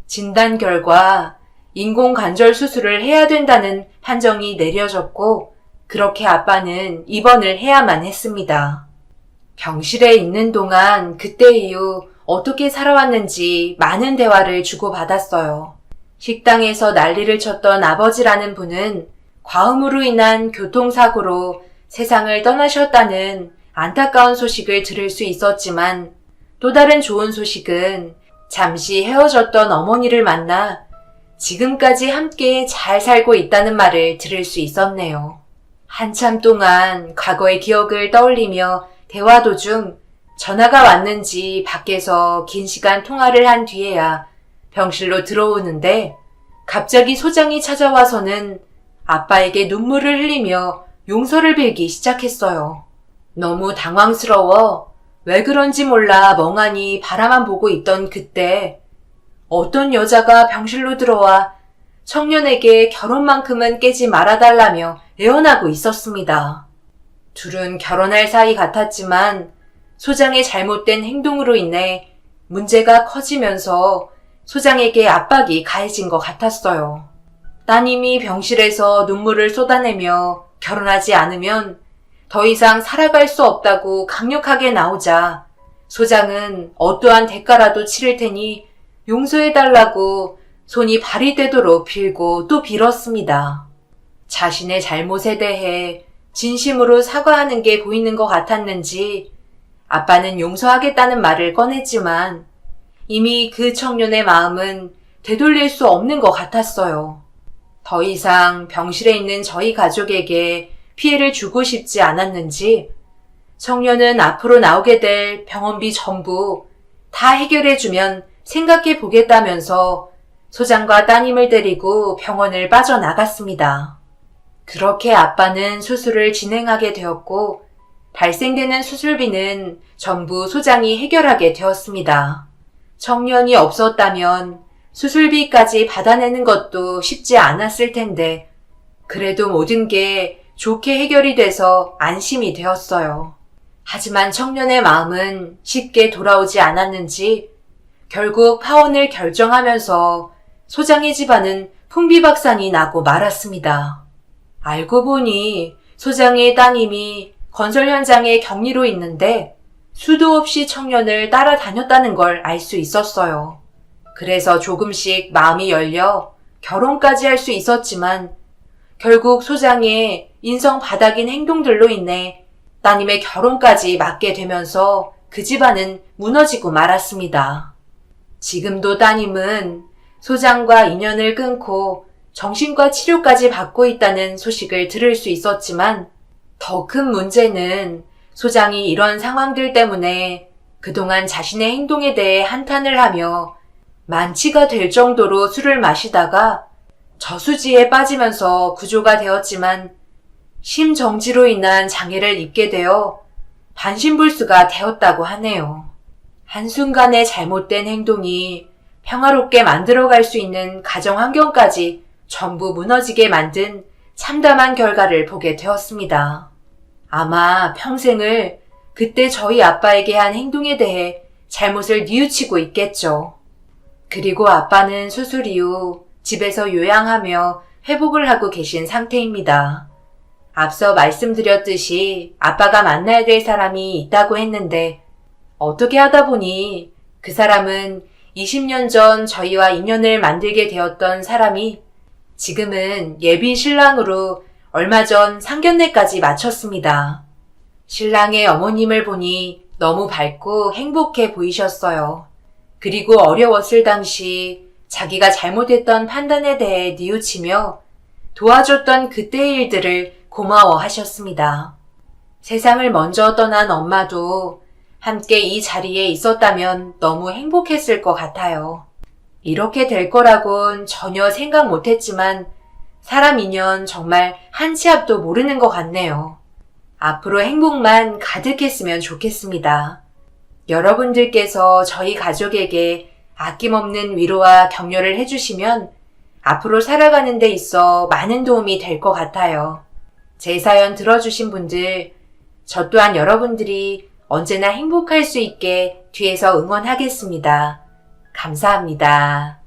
진단 결과 인공관절 수술을 해야 된다는 판정이 내려졌고 그렇게 아빠는 입원을 해야만 했습니다. 병실에 있는 동안 그때 이후 어떻게 살아왔는지 많은 대화를 주고받았어요. 식당에서 난리를 쳤던 아버지라는 분은 과음으로 인한 교통사고로 세상을 떠나셨다는 안타까운 소식을 들을 수 있었지만 또 다른 좋은 소식은 잠시 헤어졌던 어머니를 만나 지금까지 함께 잘 살고 있다는 말을 들을 수 있었네요. 한참 동안 과거의 기억을 떠올리며 대화 도중 전화가 왔는지 밖에서 긴 시간 통화를 한 뒤에야 병실로 들어오는데 갑자기 소장이 찾아와서는 아빠에게 눈물을 흘리며 용서를 빌기 시작했어요. 너무 당황스러워 왜 그런지 몰라 멍하니 바라만 보고 있던 그때 어떤 여자가 병실로 들어와 청년에게 결혼만큼은 깨지 말아달라며 애원하고 있었습니다. 둘은 결혼할 사이 같았지만 소장의 잘못된 행동으로 인해 문제가 커지면서 소장에게 압박이 가해진 것 같았어요. 따님이 병실에서 눈물을 쏟아내며 결혼하지 않으면 더 이상 살아갈 수 없다고 강력하게 나오자 소장은 어떠한 대가라도 치를 테니 용서해달라고 손이 발이 되도록 빌고 또 빌었습니다. 자신의 잘못에 대해 진심으로 사과하는 게 보이는 것 같았는지 아빠는 용서하겠다는 말을 꺼냈지만 이미 그 청년의 마음은 되돌릴 수 없는 것 같았어요. 더 이상 병실에 있는 저희 가족에게 피해를 주고 싶지 않았는지 청년은 앞으로 나오게 될 병원비 전부 다 해결해주면 생각해 보겠다면서 소장과 따님을 데리고 병원을 빠져나갔습니다. 그렇게 아빠는 수술을 진행하게 되었고 발생되는 수술비는 전부 소장이 해결하게 되었습니다. 청년이 없었다면 수술비까지 받아내는 것도 쉽지 않았을 텐데 그래도 모든 게 좋게 해결이 돼서 안심이 되었어요. 하지만 청년의 마음은 쉽게 돌아오지 않았는지 결국 파혼을 결정하면서 소장의 집안은 풍비박산이 나고 말았습니다. 알고 보니 소장의 따님이 건설 현장에 격리로 있는데 수도 없이 청년을 따라다녔다는 걸 알 수 있었어요. 그래서 조금씩 마음이 열려 결혼까지 할 수 있었지만 결국 소장의 인성 바닥인 행동들로 인해 따님의 결혼까지 막게 되면서 그 집안은 무너지고 말았습니다. 지금도 따님은 소장과 인연을 끊고 정신과 치료까지 받고 있다는 소식을 들을 수 있었지만 더 큰 문제는 소장이 이런 상황들 때문에 그동안 자신의 행동에 대해 한탄을 하며 만취가 될 정도로 술을 마시다가 저수지에 빠지면서 구조가 되었지만 심정지로 인한 장애를 입게 되어 반신불수가 되었다고 하네요. 한순간의 잘못된 행동이 평화롭게 만들어갈 수 있는 가정 환경까지 전부 무너지게 만든 참담한 결과를 보게 되었습니다. 아마 평생을 그때 저희 아빠에게 한 행동에 대해 잘못을 뉘우치고 있겠죠. 그리고 아빠는 수술 이후 집에서 요양하며 회복을 하고 계신 상태입니다. 앞서 말씀드렸듯이 아빠가 만나야 될 사람이 있다고 했는데 어떻게 하다 보니 그 사람은 20년 전 저희와 인연을 만들게 되었던 사람이 지금은 예비 신랑으로 얼마 전 상견례까지 마쳤습니다. 신랑의 어머님을 보니 너무 밝고 행복해 보이셨어요. 그리고 어려웠을 당시 자기가 잘못했던 판단에 대해 뉘우치며 도와줬던 그때의 일들을 고마워하셨습니다. 세상을 먼저 떠난 엄마도 함께 이 자리에 있었다면 너무 행복했을 것 같아요. 이렇게 될 거라곤 전혀 생각 못했지만 사람 인연 정말 한 치 앞도 모르는 것 같네요. 앞으로 행복만 가득했으면 좋겠습니다. 여러분들께서 저희 가족에게 아낌없는 위로와 격려를 해주시면 앞으로 살아가는 데 있어 많은 도움이 될 것 같아요. 제 사연 들어주신 분들, 저 또한 여러분들이 언제나 행복할 수 있게 뒤에서 응원하겠습니다. 감사합니다.